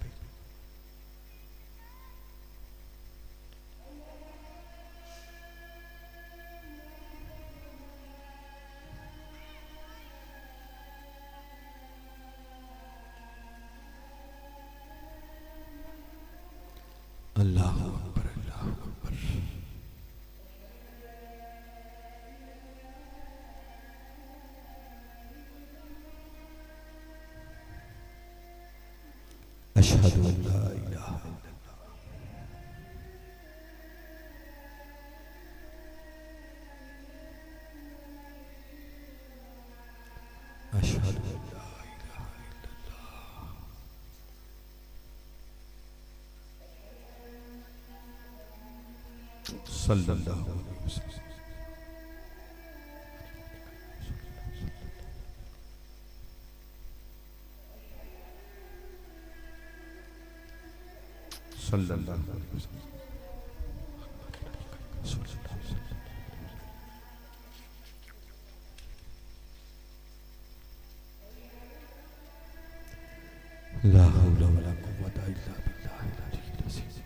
अल्लाह अकबर, अल्लाह अकबर। अशहदु अल्ला इलाहा इल्लल्लाह। अशहदु अल्ला इलाहा इल्लल्लाह। सल्लल्लाहु अलैहि वसल्लम। सल्लल्लाहु अलैहि वसल्लम। ला हौला वला कुव्वता इल्ला बिल्लाहिल अलिय्यिल अज़ीम।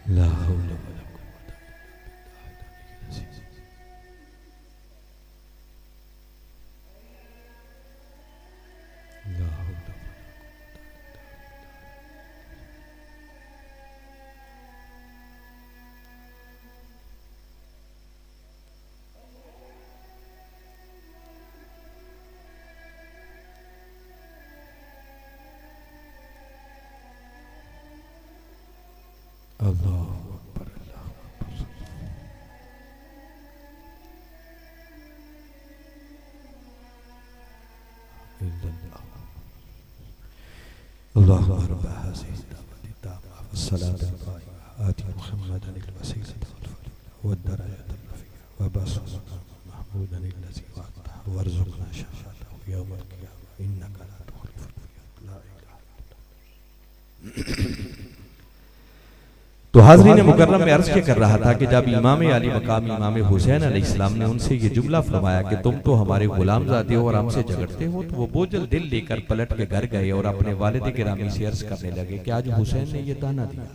ला हौला वला कुव्वता इल्ला बिल्लाहिल अलिय्यिल अज़ीम। ला हौला वला अल्लाहु अकबर, अल्लाहु अकबर। इल्लल्लाह। अल्लाहु अकबर हाज़िहि दावती ताम्मा वस्सलातु अल-क़ाइमा आति मुहम्मदन अल-वसीलता वद-दरजतल रफ़ीआ वबअसहु महमूदन अल्लज़ी वअदतहु वरज़ुक़ना शफ़ाअतहु यौमल क़ियामह इन्नका ला तुख़लिफ़ुल मियाद। ला इलाहा इल्लल्लाह। तो हाज़रीन मुकर्रम में अर्ज़ कर रहा था कि जब इमाम अली मकाम इमाम हुसैन अलैहिस्सलाम ने उनसे ये जुमला फरमाया कि तुम तो हमारे गुलामज़ादे हो और हमसे झगड़ते हो, तो वो बोझल दिल लेकर पलट के घर गए और अपने वालिद गिरामी से अर्ज़ करने लगे कि आज हुसैन ने ये ताना दिया।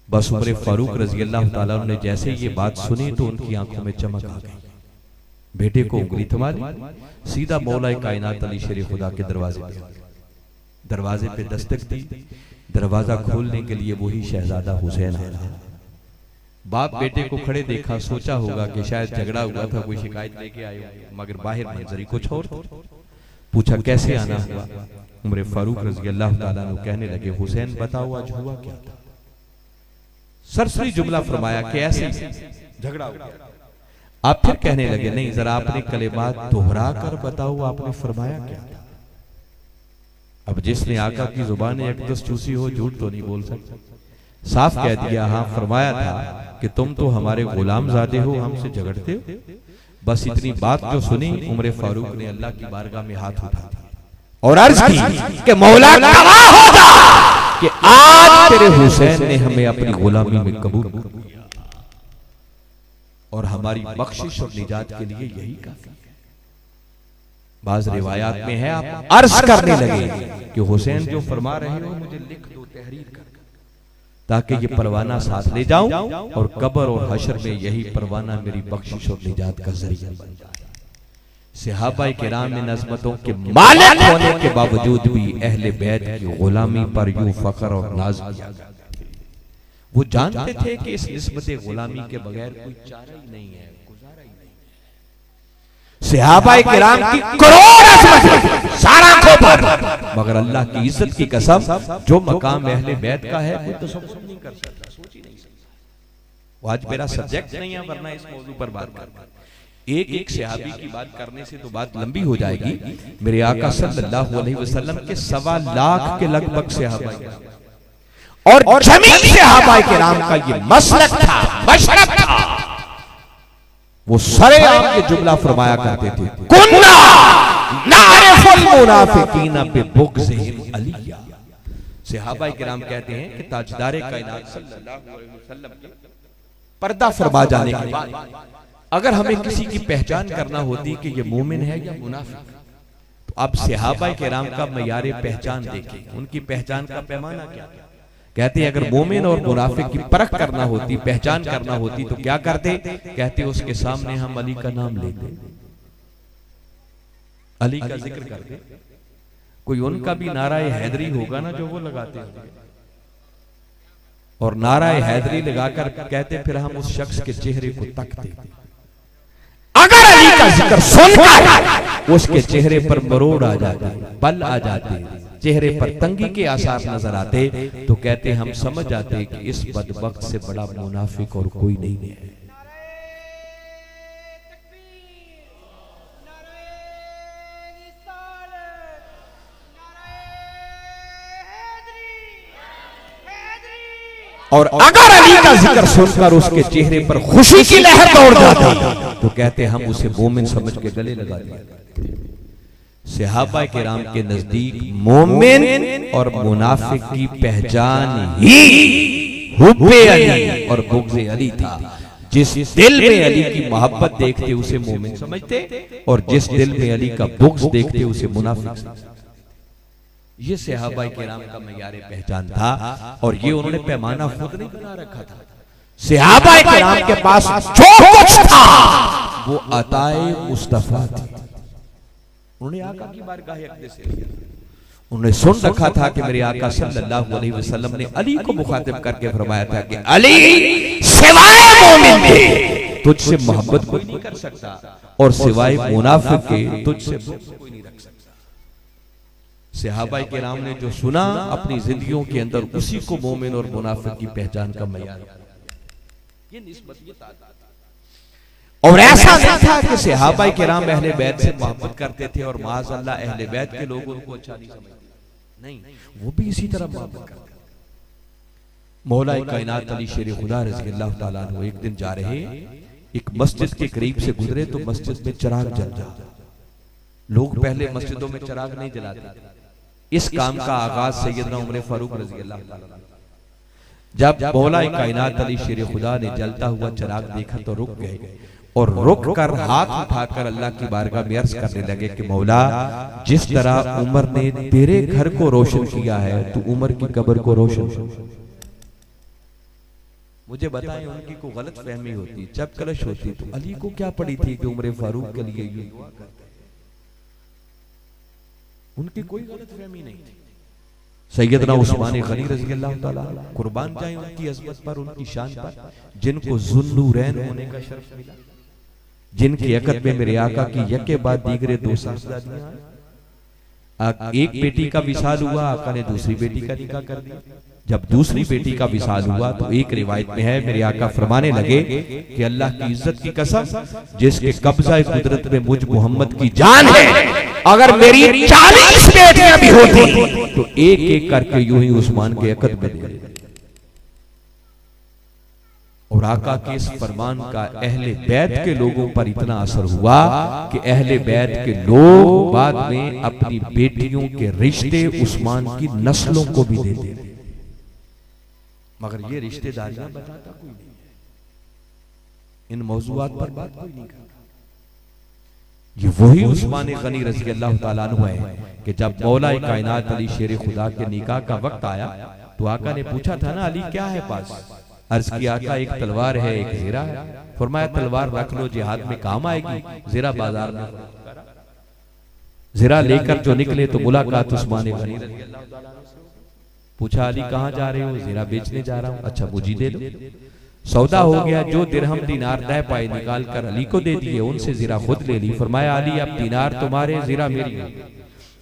बस उमर फारूक रज़ी अल्लाह तआला अन्हु ने जैसे ये बात सुनी तो उनकी आंखों में चमक आ गई। बेटे को उंगली थमा दी, सीधा मौला कायनात अली शेर खुदा के दरवाजे पे दस्तक दी। दरवाजा खोलने के लिए वही शहजादा हुसैन आया। बाप बेटे को खड़े देखा, सोचा होगा कि शायद झगड़ा हुआ था, कोई शिकायत लेके आए हो, मगर बाहर मंजरी कुछ और। पूछा कैसे आना हुआ? उमर फारूक रज़ी अल्लाह तआला अन्हु कहने लगे, हुसैन बताओ आज हुआ क्या था? सरसरी जुमला फरमाया कि ऐसे झगड़ा हुआ। आप फिर कहने लगे नहीं, जरा आपने कलेमात दोहरा कर बताओ, आपने फरमाया क्या था? अब जिसने आका की जुबान अक़दस चूसी हो झूठ तो नहीं बोल सकता। साफ कह दिया, हाँ फरमाया था कि तुम तो हमारे गुलामज़ादे हो, हमसे झगड़ते हो। बस इतनी बात जो सुनी, उमर फारूक ने अल्लाह की बारगाह में हाथ उठा दिया और अर्ज की कि मौला गवाह होगा कि आज तेरे हुसैन ने हमें अपनी गुलामी में कबूल कर लिया और हमारी बख्शिश और निजात के लिए यही काफी है। बाज़ रिवायात में है, आप अर्ज करने लगे कि हुसैन जो फरमा रहे हो मुझे लिख दो, तहरीर कर, ताकि ये परवाना साथ ले जाऊं और कब्र और हशर में यही परवाना मेरी बख्शिश और निजात का जरिया बन जाए। सहाबा किराम में नज़मतों के मालिक होने के बावजूद भी अहले बैत की गुलामी पर यूं फख्र और नाज किया जाता था। वो जानते थे कि इस निस्बत गुलामी के बगैर कोई चारा ही नहीं है, गुजारा ही नहीं है। सहाबा किराम की करोड़ अज़मत सारा खोपर, मगर अल्लाह की इज्जत की कसम जो मकाम अहले बैत का है कोई तसव्वुर नहीं कर सकता, सोच ही नहीं सकता। वो आज मेरा सब्जेक्ट नहीं है, वरना इस मौजू पर बात करना। एक एक सहाबी की बात करने से तो बात लंबी हो जाएगी। मेरे आका सल्लल्लाहु अलैहि वसल्लम के 1.25 लाख के लगभग सहाबा और जमीन सहाबा किराम का ये मसलक था, मशरब था। वो सरेआम के जुमला फरमाया करते थे, कुन्ना नारिफुल मुनाफिकीना बिबुग़्ज़िहिम अलिया। सहाबा किराम कहते हैं कि ताजदारे कायनात सल्लल्लाहु अलैहि वसल्लम के पर्दा फरमा जाने के बाद अगर हमें किसी की पहचान करना होती कि ये मोमिन है या मुनाफिक, तो अब सहाबा किराम का मयारे पहचान देखें, उनकी पहचान का पैमाना क्या। कहते हैं अगर मोमिन और मुनाफिक की परख करना होती, पहचान करना होती तो क्या करते। कहते उसके सामने हम अली का नाम लेते, अली का जिक्र करते। कोई उनका भी नाराए हैदरी होगा ना जो वो लगाते हैं, और नाराए हैदरी लगाकर कहते फिर हम उस शख्स के चेहरे को तकते। अगर अली का जिक्र सुनकर उसके चेहरे पर मरोड़ आ जाते, बल आ जाते, चेहरे पर तंगी के आसार नजर आते, तो कहते हम समझ जाते कि इस बदबख्त से बड़ा मुनाफिक और कोई नहीं है। और अगर अली का जिक्र सुनकर उसके चेहरे पर खुशी की लहर दौड़ जाती, तो कहते हम उसे मोमिन समझ के गले लगा दिया। सहाबा किराम के नजदीक मोमिन और मुनाफिक की पहचान ही हुब्बे अली और बुग़्ज़े अली था। जिस दिल में अली की मोहब्बत देखते उसे मोमिन समझते, और जिस दिल में अली का बुग़्ज़ देखते उसे मुनाफिक समझते। ये सहाबा किराम का मयारे पहचान था, और ये उन्होंने पैमाना खुद नहीं बना रखा था। सहाबा किराम के पास जो कुछ था वो अताए मुस्तफा थी। उन्होंने आका की बारगाह अक़दस से लिया। उन्होंने सुन रखा था कि मेरे आका सल्लल्लाहु अलैहि वसल्लम ने अली को मुखातिब करके फरमाया था कि अली सिवाय मोमिन के तुझसे मोहब्बत कोई नहीं कर सकता, और सिवाय मुनाफिक के तुझसे कोई नहीं रख सकता। सहाबा किराम ने जो सुना अपनी जिंदगियों के अंदर उसी को मोमिन और मुनाफिक की पहचान का मयार, ये निस्बत, ये तादाद। और ऐसा नहीं था कि सहाबा किराम अहले बैत से मोहब्बत करते थे और माज़अल्लाह अहले बैत के लोग उनको अच्छा नहीं समझते। नहीं, वो भी इसी तरह मोहब्बत करते। मौला कायनात अली शेर खुदा रज़ियल्लाहु ताला अन्हु एक दिन जा रहे, एक मस्जिद के करीब से गुजरे तो मस्जिद में चिराग जल रहा। लोग पहले मस्जिदों में चिराग नहीं जलाते। इस काम का आगाज सैयदना उमर फारूक रज़ियल्लाहु ताला, जब मौला कायनात अली शेर खुदा ने जलता हुआ चिराग देखा तो रुक गए, और रुक कर हाथ उठाकर अल्लाह की बारगाह में अर्ज करने लगे कि मौला, जिस तरह उमर ने तेरे घर को रोशन किया है, तू उमर की कब्र को रोशन। मुझे बताएं, उनकी कोई गलत फहमी होती, जब कलश होती तो अली को क्या पड़ी थी कि उमर फारूक के लिए ये दुआ करते। उनकी कोई गलत फहमी नहीं थी। सैयदना उस्मान गनी रज़ियल्लाहु ताला कुर्बान जाए उनकी अज़मत पर, उनकी शान पर, जिनको ज़ुन्नूरैन होने का शर्फ मिला, जिनकी अक़द में मेरे आका की यके बाद दीगरे 2 साहबजादियां। एक बेटी का विसाल हुआ, आका ने दूसरी बेटी का निकाह कर दिया। जब दूसरी बेटी का विसाल हुआ तो एक रिवायत में है मेरे आका फरमाने लगे कि अल्लाह की इज्जत की कसम, जिसके कब्जा कुदरत में मुझ मोहम्मद की जान है, अगर मेरी 40 बेटियां भी होती तो एक एक करके यूं ही उस्मान के अक़द में दे। और आका के इस फरमान का अहले बैत के लोगों पर इतना असर हुआ कि अहले बैत के लोग बाद में अपनी बेटियों के रिश्ते उस्मान की नस्लों को भी दे देते। मगर ये रिश्तेदारियां बताता कोई नहीं है, इन मौजूआत पर बात कोई नहीं करता। ये वही उस्मान गनी रज़ियल्लाहु ताला अन्हु है कि जब मौला कायनात अली शेर खुदा के निकाह का वक्त आया तो आका ने पूछा था ना, अली क्या है पास? अर्ज किया, आका एक तलवार है, एक ज़ेरा है। फरमाया तलवार रख लो, जिहाद में काम आएगी, ज़ेरा बाजार में। ज़ेरा लेकर जो निकले तो मुलाकात उस्मान गनी रज़ियल्लाहु ताला अन्हु से। पूछा, अली कहाँ जा रहे हो? ज़ेरा बेचने जा रहा हूँ। अच्छा मुझे दे दो। सौदा हो गया, जो दिरहम दीनार तय पाए निकाल कर अली को दे दिए, उनसे ज़ेरा खुद ले ली। फरमाया, अली अब दीनार तुम्हारे, ज़ेरा मेरी।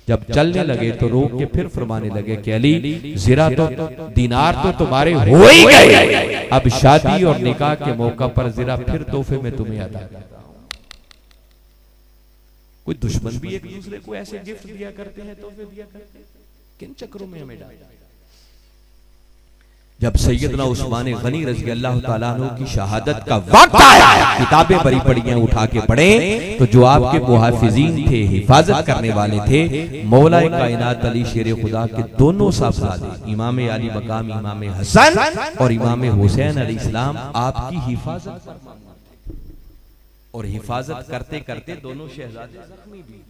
जब चलने लगे तो रोक के फिर फरमाने लगे कि अली, ज़ेरा तो दीनार तो तुम्हारे हो ही गए, अब शादी और निकाह के मौका पर ज़ेरा फिर तोहफे में तुम्हें अता करता हूं। कोई दुश्मन भी एक दूसरे को ऐसे गिफ्ट दिया करते हैं, तोहफे दिया करते हैं। किन चक्रों में हमें डाला? जब सैयदना उस्मान गनी रज़ी अल्लाह ताला अन्हु की शहादत का वक्त आया, किताबें बड़ी बड़ी हैं, उठा के पढ़े तो जो आपके मुहाफिजीन थे, हिफाजत करने वाले थे, मौला कायनात अली शेर खुदा के दोनों साहबजादे इमाम अली मकाम इमाम हसन और इमाम हुसैन अलैहिस्सलाम आपकी हिफाजत फरमाते और हिफाजत करते करते दोनों शहजादे जख्मी भी।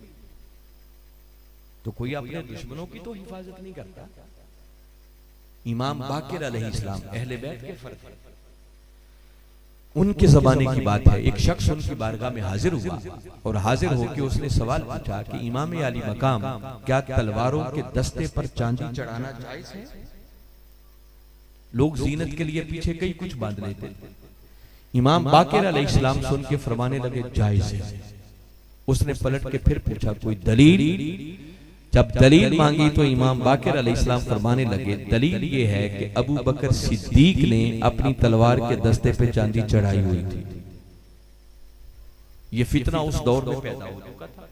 तो कोई अपने दुश्मनों की तो हिफाजत नहीं करता। इमाम बाकिर अलैहिस्सलाम अहले बैत के फर्द, उनके जमाने की बात है। एक शख्स उनकी बारगाह में हाजिर हुआ और हाजिर होकर उसने सवाल पूछा कि इमाम अली मकाम, क्या तलवारों के दस्ते पर चांदी चढ़ाना जायज है? लोग जीनत के लिए पीछे कई कुछ बांध लेते थे। इमाम बाकिर अलैहिस्सलाम सुन के फरमाने लगे जायज है। उसने पलट के फिर पूछा कोई दलील? जब दलील मांगी तो इमाम बाकिर अलैहिस्सलाम फरमाने लगे दलील ये है कि अबू बकर सिद्दीक ने अपनी तलवार के दस्ते पे चांदी चढ़ाई हुई थी। ये फितना उस दौर में पैदा हो चुका था।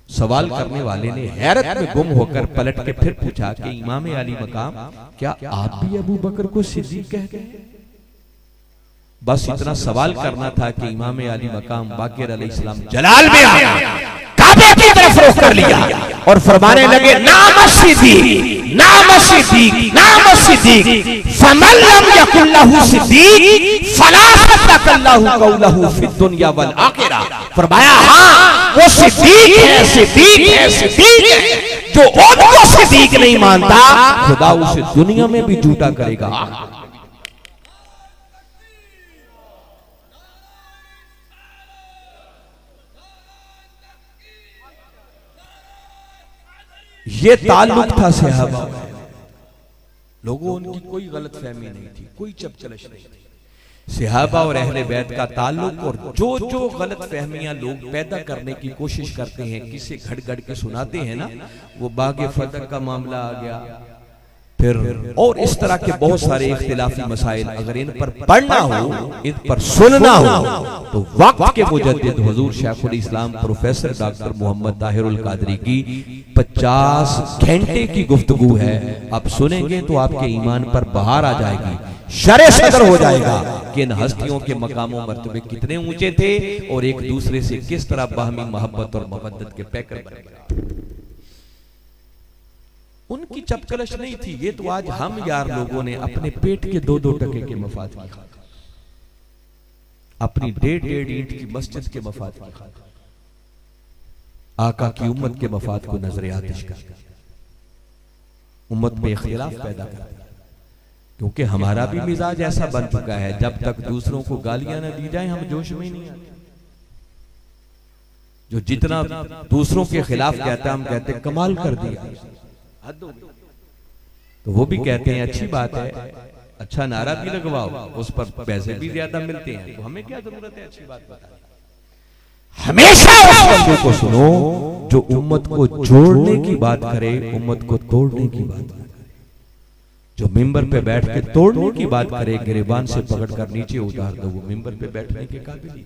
सवाल करने वाले ने हैरत में गुम होकर पलट के फिर पूछा कि इमाम अली मकाम, क्या आप भी अबू बकर को सिद्दीक कहते हैं? बस इतना सवाल करना था कि इमाम अली मकाम बाकिर अलैहिस्सलाम जलाल में आ काबे की तरफ रुख कर लिया और फरमाने लगे नाम सिद्दीक, नाम सिद्दीक, नाम सिद्दीक, फमन लम यकुल लहू सिद्दीक फला सद्दक़ल्लाहु कौलहु फिद दुनिया वल आखिरा। फरमाया हां वो सिद्दीक है, सिद्दीक है, सिद्दीक है। जो उनको सिद्दीक नहीं मानता खुदा उसे दुनिया में भी झूठा करेगा। ये ताल्लुक था सहाबा, लोगों उनकी कोई गलत फहमी नहीं थी, कोई चपचलश नहीं थी। सहाबा और अहले बैत का ताल्लुक, और जो जो गलत फहमियां लोग पैदा करने की कोशिश करते हैं, किसे घड़ घड़ के सुनाते हैं ना, वो बागे फतह का मामला आ गया, फिर और इस तरह के बहुत सारे इख्तिलाफी मसाइल, अगर इन पर पढ़ना हो, इन पर सुनना हो, तो वक्त के मुजद्दिद हुजूर शेखुल इस्लाम प्रोफेसर डॉक्टर मोहम्मद ताहिरुल कादरी की 50 घंटे की गुफ्तगू है। आप सुनेंगे तो आपके ईमान पर बहार आ जाएगी, शरे सदर हो जाएगा कि इन हस्तियों के मकामों मर्तबे कितने ऊंचे थे और एक दूसरे से किस तरह बाहमी मोहब्बत और मवद्दत के पैकर बन गए। उनकी चपकलश नहीं थी। ये तो आज हम यार लोगों ने अपने पेट के 2-2 टके के मफाद की खातिर, अपनी 1.5 ईंट की मस्जिद के मफाद की खातिर, आका की उम्मत के मफाद को नजर आतिश कर उम्मत में इख्तिलाफ पैदा कर दिया। क्योंकि हमारा भी मिजाज ऐसा बन चुका है, जब तक दूसरों को गालियां न दी जाए हम जोश में ही नहीं आते। जो जितना दूसरों के खिलाफ कहता है हम कहते कमाल कर दिया, तो वो भी कहते हैं अच्छी बात है, अच्छा नारा भी लगवाओ, उस पर पैसे भी ज्यादा मिलते हैं, तो हमें क्या जरूरत है अच्छी बात बताने। हमेशा उस बंदे को सुनो जो उम्मत को जोड़ने की बात करे, उम्मत को तोड़ने की बात करे। जो मिंबर पे बैठ के तोड़ने की बात करे, गिरेबान से पकड़कर नीचे उतार दो, वो मिंबर पे बैठने के काबिल नहीं।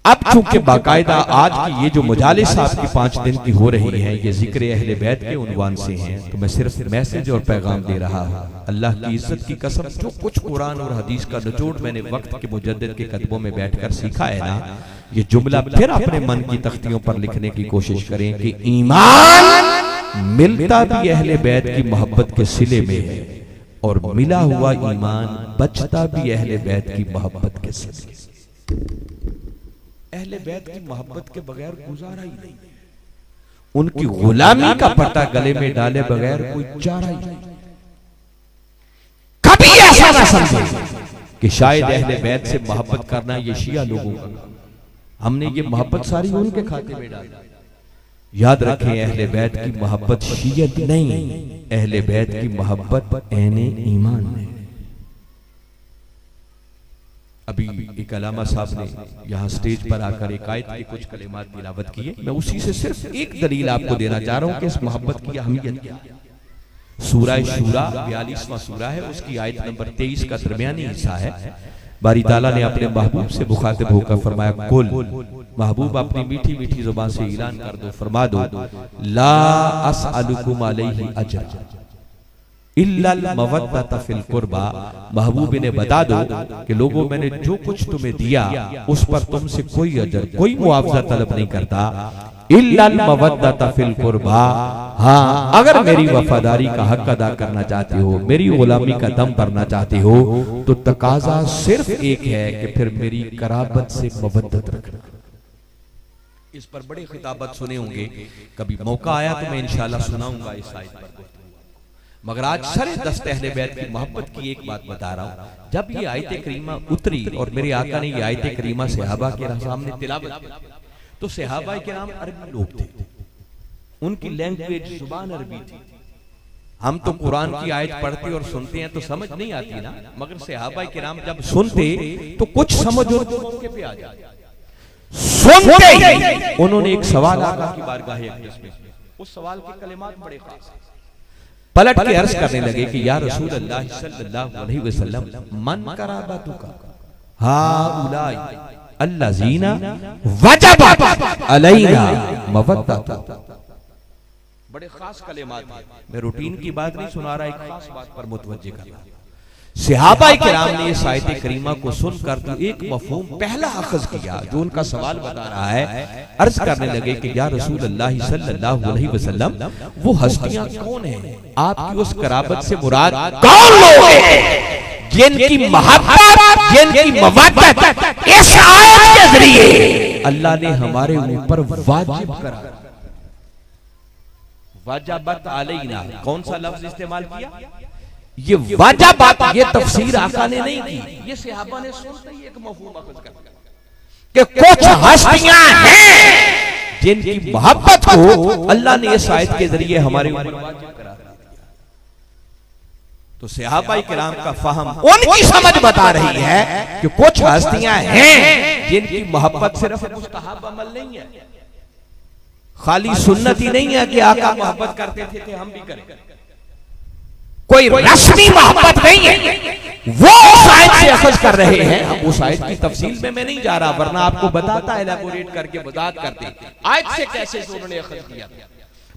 अब चूंकि बाकायदा आज की ये जो मुजालिस आपकी 5 दिन की हो रही है, ये जिक्र अहले बैत के उन्वान से हैं, तो मैं सिर्फ मैसेज और पैगाम दे रहा हूँ। अल्लाह की इज्जत की कसम, जो कुछ कुरान और हदीस का निचोड़ मैंने वक्त के मुजद्दिद के कदमों में बैठकर सीखा है ना, ये जुमला फिर अपने मन की तख्तियों पर लिखने की कोशिश करें कि ईमान मिलता भी अहले बैत की मोहब्बत के सिले में है और मिला हुआ ईमान बचता भी अहले बैत की मोहब्बत के सिले में। अहले बैत की मोहब्बत के बगैर गुजारा ही नहीं, उनकी गुलामी का पट्टा गले में डाले बगैर कोई चारा ही नहीं। कभी ऐसा ना समझे कि शायद अहले बैत से मोहब्बत करना ये शिया लोगों का, हमने ये मोहब्बत सारी उनके खाते में डाली। याद रखें अहले बैत की मोहब्बत शियत नहीं, अहले बैत की मोहब्बत ऐने ईमान है। अभी एक अलामा साहब ने यहाँ स्टेज पर आकर एक आयत की कुछ कलिमात तिलावत किए, मैं उसी से सिर्फ एक दलील आपको देना चाह रहा हूँ कि इस मोहब्बत की अहमियत क्या है। सूरह शूरा 42वां सूरा है, उसकी आयत नंबर 23 का दरमियानी हिस्सा है। बारी ताला ने अपने महबूब से मुखातिब होकर फरमाया, कुल महबूब अपनी मीठी मीठी जुबान से ऐलान कर दो, फरमा दो, ला असअलुकुम अलैहि अजरा इल्लल मवद्दत फिल कुर्बा। महबूब ने बता दो कि लोगों, मैंने जो कुछ तुम्हें दिया उस पर तुमसे कोई अजर, कोई मुआवजा तलब नहीं करता, इल्लल मवद्दत फिल कुर्बा। हाँ, अगर मेरी वफादारी का हक अदा करना चाहते हो, मेरी गुलामी का दम भरना चाहते हो, तो तकाजा सिर्फ एक है कि फिर मेरी कराबत से मवद्दत रखना। इस पर बड़े खिताबत सुने होंगे, कभी मौका आया तो मैं इंशाल्लाह सुनाऊंगा इस आयत पर, मगर आज सरे दस्त अहले बैत की मोहब्बत की एक बात बता रहा हूं। जब ये आयत करीमा उतरी और मेरे आका ने ये आयत करीमा सहाबा के सामने तिलावत की, तो सहाबा किराम अरबी लोग थे, उनकी लैंग्वेज जुबान अरबी थी। हम तो कुरान की आयत पढ़ते और सुनते हैं तो समझ नहीं आती ना, मगर सहाबा किराम जब सुनते तो कुछ समझ उनके मौके पे आ जाती। सुनते ही उन्होंने एक सवाल आका की बारगाह अक़दस में, उस सवाल के कलिमात बड़े खास हैं। पलट के अर्ज करने लगे कि या रसूल अल्लाह सल्लल्लाहु अलैहि वसल्लम, मन कराबतुका हाउलाई अल्लज़ीना वजबत अलैना मवद्दत। बड़े खास कलिमात हैं, मैं रूटीन की बात नहीं सुना रहा, एक खास बात पर मुतवज्जे कर रहा। सहाबा किराम ने इस आयत करीमा को सुनकर तो एक मफहूम पहला अखज़ किया, जो उनका सवाल बता रहा है। अर्ज करने लगे कि या रसूल अल्लाह सल्लल्लाहु अलैहि वसल्लम, वो हस्तियां कौन हैं? आपकी उस कराबत से मुराद कौन लोग हैं जिनकी मोहब्बत, जिनकी मवद्दत इस आयत के जरिए अल्लाह ने हमारे ऊपर वाजिब करा। वाजबत अलैना, कौन सा लफ्ज इस्तेमाल किया? ये वाजबात, ये तफसीर आका ने नहीं की, ये सहाबा ने सुनते ही एक मफहूम अखज़ कर दिया कि कुछ हस्तियां हैं जिनकी मोहब्बत को अल्लाह ने इस आयत के जरिए हमारे ऊपर वाजिब करा दिया। तो सहाबा किराम का फहम, उनकी समझ बता रही है कि कुछ हस्तियां हैं जिनकी मोहब्बत सिर्फ मुस्तहब अमल नहीं है, खाली सुन्नत ही नहीं है कि आका मोहब्बत करते थे हम भी करें, कोई रस्मी मोहब्बत नहीं है। वो उस आयत से अखज़ कर रहे हैं। अब उस आयत की तफसील में मैं नहीं जा रहा, वरना आपको बताता, एलाबोरेट करके वजाहत करते आयत से कैसे उन्होंने अखज़ किया,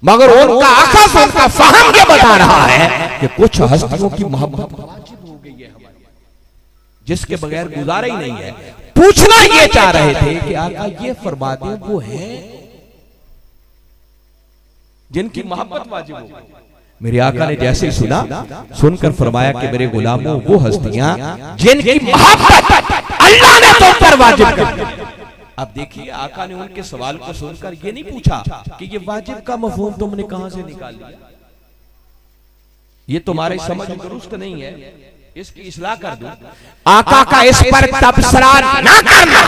मगर उनका अखज़, उनका फहम ये बता रहा है कि कुछ हस्तियों की मोहब्बत वाजिब हो गई है हमारी, जिसके बगैर गुजारा ही नहीं है। पूछना ये चाह रहे थे कि आका ये फरमा दें, वो है जिनकी मोहब्बत वाजिब हो गई। मेरे आका ने जैसे ही सुना, सुनकर फरमाया कि मेरे गुलामों, वो हस्तियां जिनकी मोहब्बत अल्लाह ने तुम पर वाजिब कर दी। अब देखिए, आका ने उनके सवाल को सुनकर ये नहीं पूछा कि ये वाजिब का मफहूम तुमने कहां से निकाल लिया, ये तुम्हारी समझ दुरुस्त नहीं है, इसकी इस्लाह कर दो। आका का इस पर तबसरा ना करना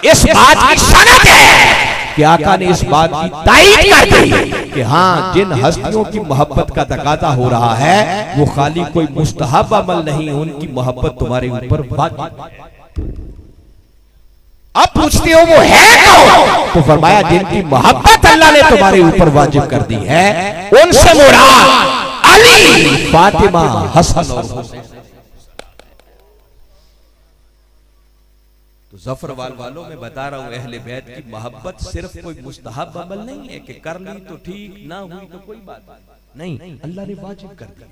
इस बात की सनद है कि आका ने इस बात की तायीद कर दी कि हाँ, जिन हस्तियों की मोहब्बत का तकाजा हो रहा है वो खाली कोई मुस्तहब अमल नहीं, उनकी मोहब्बत तुम्हारे ऊपर वाजिब। अब पूछते हो वो है कौन? तो फरमाया जिनकी मोहब्बत अल्लाह ने तुम्हारे ऊपर वाजिब कर दी है, उनसे मुराद अली, फातिमा, हसन और हुसैन। तो जफरवाल वालों में बता रहा हूं, अहले बैत की मोहब्बत सिर्फ कोई मुस्तहब अमल नहीं है कि कर ली तो ठीक, ना हुई तो कोई बात नहीं, अल्लाह ने वाजिब कर दिया।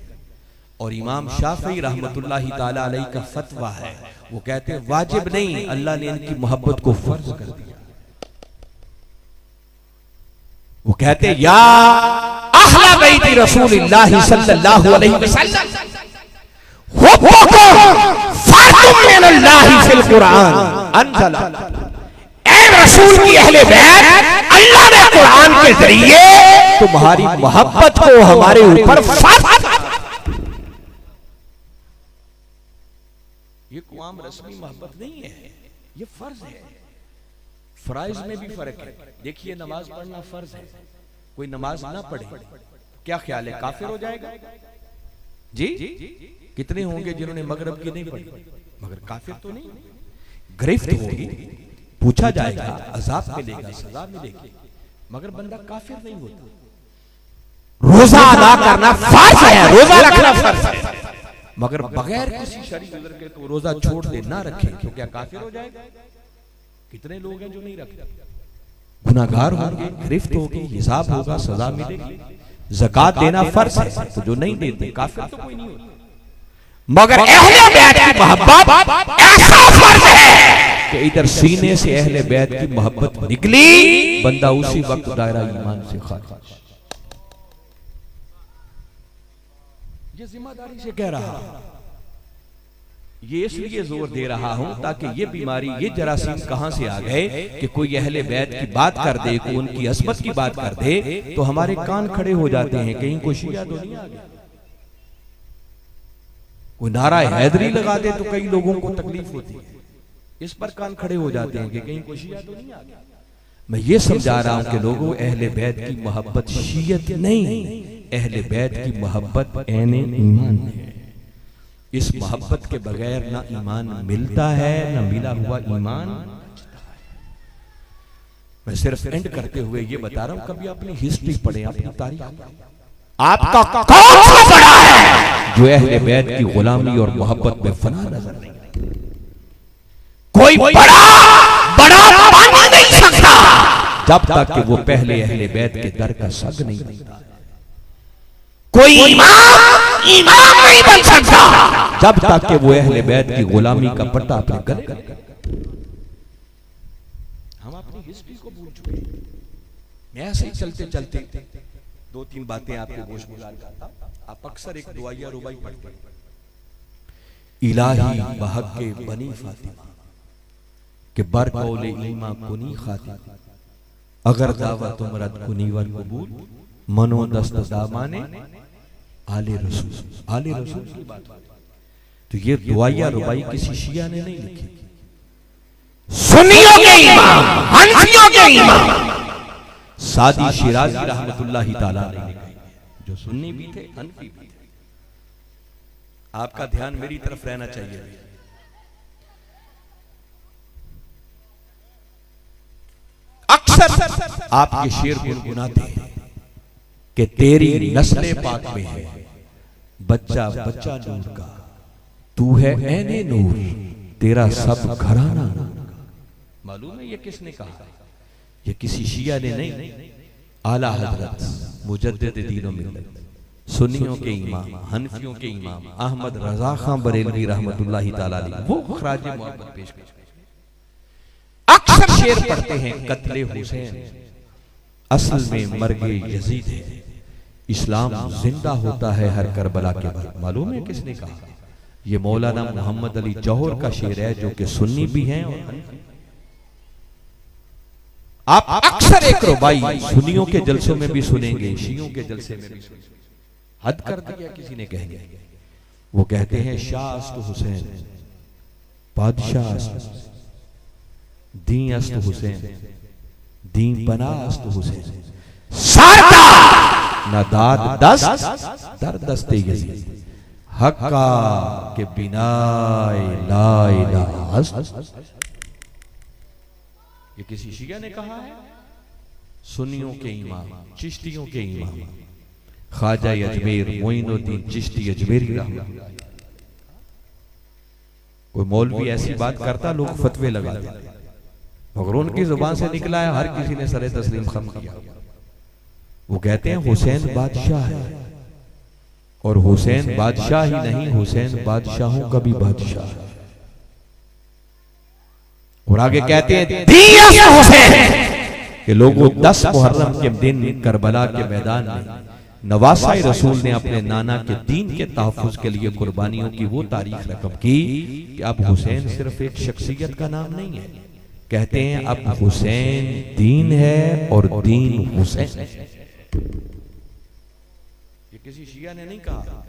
और इमाम शाफी रहमतुल्लाहि ताला अलैहि का फतवा है, वो कहते हैं वाजिब नहीं, अल्लाह ने इनकी मोहब्बत को फर्ज कर दिया। वो कहते या अहले बैत रसूलिल्लाह सल्लल्लाहु अलैहि वसल्लम रसूल की अहले बैत, अल्लाह ने कुरान के जरिए तुम्हारी मोहब्बत को हमारे ऊपर फर्ज। ये कोई रस्मी मोहब्बत नहीं है, ये फर्ज है। फराइज में भी फर्क है। देखिए, नमाज पढ़ना फर्ज है, कोई नमाज ना पढ़े क्या ख्याल है, काफिर हो जाएगा? जी, कितने होंगे जिन्होंने मगरिब की नहीं पढ़ी, मगर काफिर तो नहीं, गिरफ्त होगी, पूछा जाएगा, अजाब मिलेगा, सजा मिलेगी, मगर बंदा काफिर नहीं होता। रोजा अदा करना फर्ज है, रोजा रखना फर्ज है, मगर बगैर किसी शरई उज़्र के तो रोजा छोड़ दे ना रखे तो क्या काफिर हो जाएगा? कितने लोग हैं जो नहीं रखते, गुनाहगार होंगे, गिरफ्त होगी, हिसाब होगा, सजा मिलेगी। ज़कात देना फर्ज है, तो जो नहीं देते काफिर तो कोई नहीं होता। मगर अहले बैत की मोहब्बत ऐसा फर्ज है कि इधर सीने से अहले बैत की मोहब्बत निकली, बंदा उसी वक्त दायरा ईमान से खारिज। ये जिम्मेदारी से कह रहा हूं, ये इसलिए जोर दे रहा हूं ताकि ये बीमारी, ये जरासीम कहां से आ गए कि कोई अहले बैत की बात कर दे, कोई उनकी अज़मत की बात कर दे तो हमारे कान खड़े हो जाते हैं। कहीं कोई शिया तो नहीं आ गया, कोई नारा हैदरी लगा दे तो कई लोगों को तकलीफ होती है, इस पर कान खड़े हो जाते हैं कि कहीं कोई शिया तो नहीं आ गया। मैं ये समझा रहा हूं कि लोगों, अहले बैत की मोहब्बत शियत नहीं, अहले बैत की मोहब्बत ऐने ईमान है। इस मोहब्बत के बगैर ना ईमान मिलता है, ना मिला हुआ ईमान। मैं सिर्फ एंड करते हुए ये बता रहा हूं, कभी अपनी हिस्ट्री पढ़े, अपनी तारीख। आपका कौन सा बड़ा है जो अहले बैत की गुलामी और मोहब्बत में फना नजर नहीं? कोई बड़ा बन नहीं सकता जब तक कि वो पहले अहले बैत के दर का सग नहीं बनता। कोई इमाम नहीं बन सकता जब तक कि वो अहले बैत की गुलामी का पट्टा अपने गले। हम अपनी हिस्ट्री को भूल चुके हैं। मैं ऐसे ही चलते चलते दो तीन बातें आपके गोश गुजार करता। आप अक्सर एक दुआया रुबाई पढ़ते हैं, इलाही बहक के बनी फातिमा के बर कौले ईमा कुनी खातिमा, अगर दावा तुमरत कुनीवर कबूल मनो दस्त दामाने आले रसूल। आले रसूल की बात तो ये दुआया रुबाई किसी शिया ने नहीं लिखी, सुन्नियों के इमाम, हनफियों के इमाम सादी शिराजी रहमतुल्लाहि ताला ने लिखी, जो सुन्नी भी थे, हनफी भी थे। आपका ध्यान मेरी तरफ रहना चाहिए। अक्सर आप ये शेर गुनगुनाते हैं कि तेरी नस्ले पाक में है बच्चा बच्चा नूर का, तू है ऐने नूर, तेरा सब घराना नूर का। मालूम है ये किसने कहा? ये किसी शिया ने नहीं, आला हजरत मुजद्दिद दीन व मिल्लत, सुन्नियों के इमाम, हनफियों के इमाम अहमद रजा खां बरेलवी रहमतुल्लाहि ताला अलैह, वो खराज मोहब्बत पेश करते हैं। अक्सर शेर पढ़ते हैं, कत्ले हुसैन असल में मर्गे यजीद है, इस्लाम जिंदा होता है हर करबला के बाद। मालूम है किसने कहा? ये मौलाना मोहम्मद अली जौहर का शेर है, जो कि सुन्नी भी हैं और हनफी। आप अक्सर एक रुबाई सुन्नियों के जलसों में भी सुनेंगे, शियों के जलसे में भी सुनेंगे। हद कर दिया किसी ने कहेंगे, वो कहते हैं शाह अस्त हुसैन, बादशाह अस्त, दी अस्त हुसैन, दी पना अस्त हुसैन, सारदा नदाद दस दर दस्ते यजीद, हक्का के बिना ला इलाहा। ये किसी शिया ने कहा है? सुन्नियों के इमाम, चिश्तियों के इमाम ख्वाजा अजमेर मोइनुद्दीन चिश्ती अजमेरी रहमतुल्लाह। कोई मौलवी ऐसी बात करता, लोग फतवे लगाते, मगर उनकी जुबान से निकला है, हर किसी ने सरे तस्लीम खम किया। वो कहते हैं हुसैन बादशाह है, और हुसैन बादशाह ही नहीं, हुसैन बादशाहों का भी बादशाह है। और आगे कहते हैं हुसैन के लोगों 10 मुहर्रम के दिन करबला के मैदान में नवासाए रसूल ने अपने नाना के दीन के तहफ्फुज के लिए कुर्बानियों की वो तारीख रकम की कि अब हुसैन सिर्फ एक शख्सियत का नाम नहीं है। कहते हैं अब हुसैन दीन है और दीन हुसैन है। ये किसी शिया ने नहीं कहा,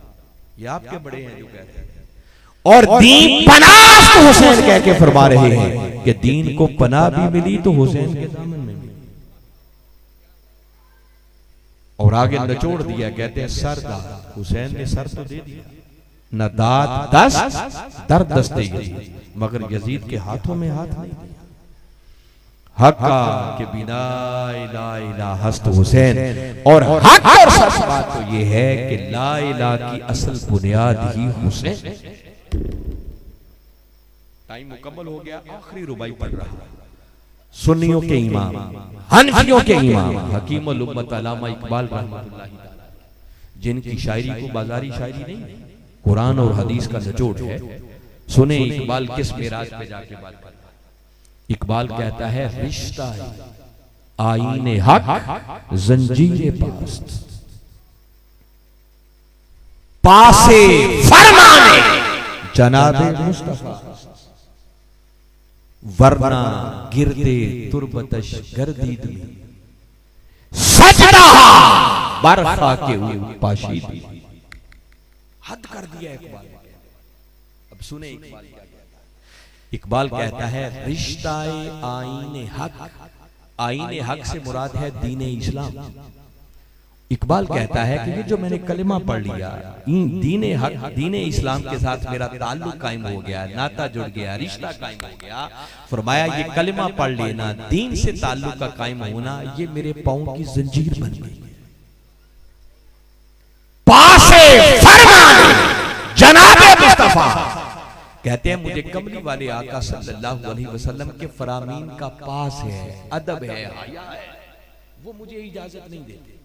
ये आपके बड़े हैं जो कहते हैं। और दीन पनाह तो हुसैन कह के फरमा रहे हैं कि दीन को पनाह भी मिली तो हुसैन के दामन में मिली। और आगे नचोड़ दिया, कहते हैं सरदार हुसैन ने सर तो दे दिया, न दाद 10 दर दस्ते यजीद, मगर यजीद के हाथों में हाथ नहीं दिया। हक्का के बिना ला इला हस्त हुसैन। और हक और सच बात तो ये है कि ला इला की असल बुनियाद ही हुसैन। टाइम मुकम्मल हो गया, आखिरी रुबाई पढ़ रहा है। सुन्नियों के इमाम, हनफियों के इमाम हकीमुल उम्मत अल्लामा इकबाल रहमतुल्लाह अलैह, जिनकी शायरी को बाजारी शायरी नहीं, कुरान और हदीस का निचोड़ है। सुने इकबाल किस मेराज पे जाके बात करता है। इकबाल कहता है रिश्ता आईने हक जंजीरे पास्त, पासे फरमाने जनाबे मुस्तफा, वरना गिरदे तुरबतश गर्दीद में सजदा बरखा के पाशीद। हद कर दिया इकबाल। अब सुने इकबाल क्या कहता है। इकबाल कहता है रिश्ताए आईने हक, आईने हक से मुराद है दीन इस्लाम। इकबाल कहता है कि ये जो मैंने कलिमा पढ़ लिया, दीन हक दीन इस्लाम के साथ मेरा ताल्लुक कायम हो गया, नाता जुड़ गया, रिश्ता कायम हो गया। फरमाया ये कलिमा पढ़ लेना, दीन से ताल्लुक का कायम होना, ये मेरे पांव की जंजीर बन गई। पासे फरमाने जनाबे मुस्तफा, कहते हैं मुझे कमली वाले आका सल्लल्लाहु अलैहि वसल्लम के फरामीन का पास है, अदब है, हया है, वो मुझे इजाजत नहीं देते।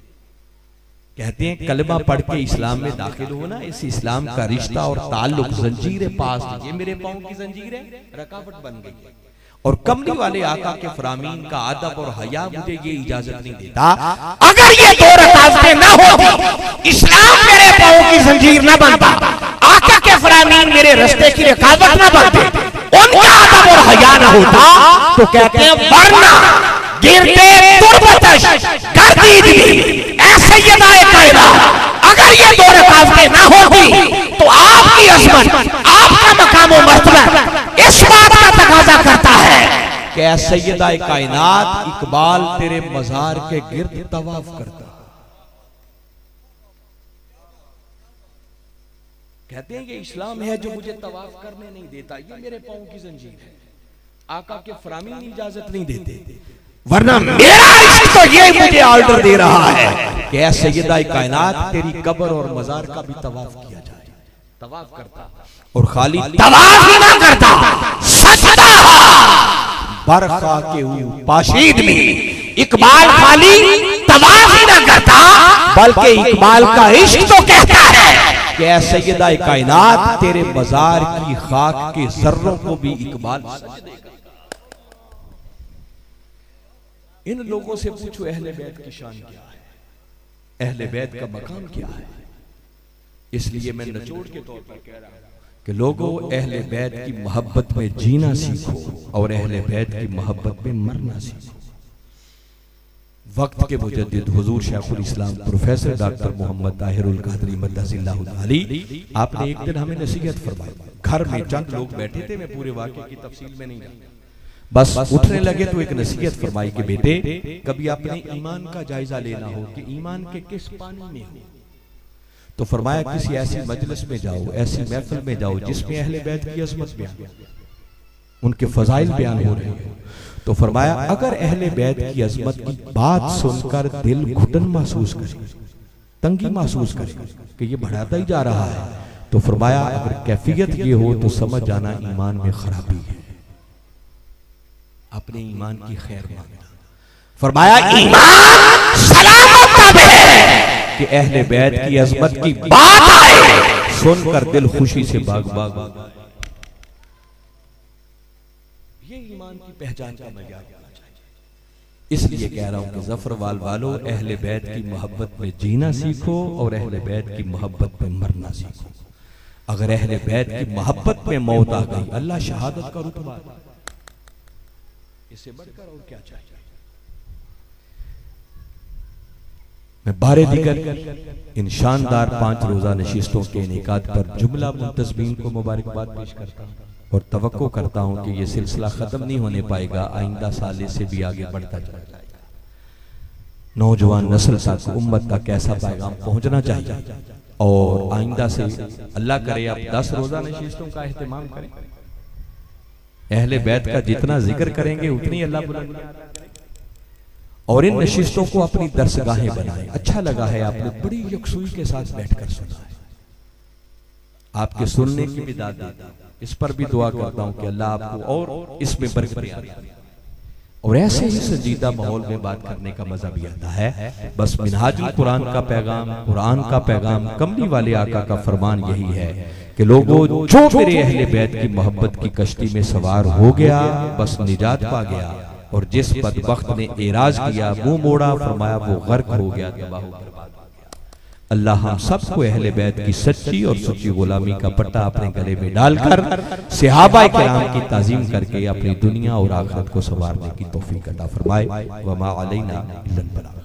कहते हैं कलमा पढ़ के इस्लाम में दाखिल होना, इस इस्लाम का रिश्ता और ताल्लुक जंजीर पास, ये मेरे पांव की जंजीर है, रकावट बन गई। और कमली वाले आका के फरामीन का अदब और हया मुझे ये इजाजत नहीं देता। अगर ये दो रकावटें ना होती, इस्लाम मेरे पांव की जंजीर ना बनता, आका के फरामीन मेरे रास्ते की रकावट ना बनते, उनका अदब और हया ना होता, तो कहते हैं वरना गिरते तुरबतश गर्दीद में ऐसे ये कायनात, अगर ये दो रकावटें ना होती तो आपकी अजमत, आपका मकाम व मर्तबा इस बात का तकाजा करता है कि ऐ सैयदा कायनात इकबाल तेरे मजार के गिर्द तवाफ करता। कहते हैं ये इस्लाम है जो मुझे तवाफ करने नहीं देता, ये मेरे पांव की जंजीर है, आका के फरामीन इजाजत नहीं देते, वरना मेरा इश्क तो ये मुझे ऑर्डर दे रहा है कि ऐ सैयदा कायनात तेरी कब्र और मजार का भी तवाफ किया जाए। तवाफ करता, और खाली तवाफ ही ना करता, सजदा बरखा के पाशीद में। इकबाल खाली तवाफ ही ना करता, बल्कि इकबाल का इश्क तो कहता है कि ऐ सैयदा कायनात तेरे मजार की खाक के जर्रों को भी इकबाल सजदे करता। इन लोगों से पूछो अहले बैत की शान क्या है, अहले बैत का मकाम क्या है। इसलिए मैं निचोड़ के तौर पर कह रहा हूं कि लोगों अहले बैत की मोहब्बत में जीना सीखो और अहले बैत की मोहब्बत में मरना सीखो। वक्त के मुजद्दिद हुजूर शेखुल इस्लाम प्रोफेसर डॉक्टर मोहम्मद ताहिरुल कादरी मद्दसिल्लाहु ताली, आपने एक दिन हमें नसीहत फरमाई। घर में चंद लोग बैठे थे, मैं पूरे वाक़े की तफसील में नहीं जानता, बस उठने लगे तो एक नसीहत फरमाई कि बेटे कभी अपने ईमान का जायजा लेना हो कि ईमान के किस पानी में हो। तो फरमाया किसी ऐसी मजलिस में जाओ, ऐसी महफिल में जाओ जिसमें अहले बैत की अज़मत बयान, उनके फजाइल बयान हो रहे हैं। तो फरमाया अगर अहले बैत की अज़मत की बात सुनकर दिल घुटन महसूस करे, तंगी महसूस करे कि ये बढ़ाता ही जा रहा है, तो फरमाया अगर कैफियत ये हो तो समझ जाना ईमान में खराबी है, अपने ईमान की खैर मांगना। फरमाया ईमान सलामत तब है कि अहले बैत की अज़मत की बात आए, सुनकर दिल खुशी से बाग बाग। ये ईमान की पहचान का मयार होना चाहिए। इसलिए कह रहा हूं कि ज़फरवाल वालों अहले बैत की मोहब्बत में जीना सीखो और अहले बैत की मोहब्बत में मरना सीखो। अगर अहले बैत की मोहब्बत में मौत आ गई, अल्लाह शहादत का रुतबा, इससे बढ़कर और क्या चाहिए। मैं बारे दिगर इन शानदार 5 रोजा नशिस्तों के इनेकाद पर जुमला मुंतज़मीन को मुबारकबाद पेश करता हूँ और तवक्को करता हूँ कि ये सिलसिला खत्म नहीं होने पाएगा, आइंदा साल से भी आगे बढ़ता चला जाएगा। नौजवान नस्ल तक, उम्मत तक ऐसा पैगाम पहुंचना चाहिए और आइंदा से अल्लाह करे आप 10 रोजा नशिस्तों का एहतमाम करें। अहले बैत का जितना जिक्र करेंगे उतनी अल्लाह बुलंदियां। और इन नशिस्तों को अपनी दरसगाहें बनाएं। अच्छा लगा है आपने बड़ी यकसुई के साथ बैठकर सुना है, आपके सुनने की भी दाद देता हूं। इस पर भी दुआ करता हूं कि अल्लाह आपको और इसमें बरकत दे। और ऐसे ही संजीदा माहौल में बात करने का मजा भी आता है। बस मिनहाजुल कुरान का पैगाम, कुरान का पैगाम, कमली वाले आका का फरमान यही है कि लोगों जो मेरे अहले बैत की मोहब्बत की कश्ती में सवार हो गया बस निजात पा गया, और जिस बदबख्त ने एराज किया, मुंह मोड़ा, फरमाया वो गर्क हो गया, तबाह हो गया। अल्लाह हम सबको अहले बैत की सच्ची और सच्ची गुलामी का पट्टा अपने गले में डालकर सहाबा किराम की ताजीम करके अपनी दुनिया और आखिरत को संवारने की तौफीक अता फरमाए। वमा अलैना इल्लल बलाग।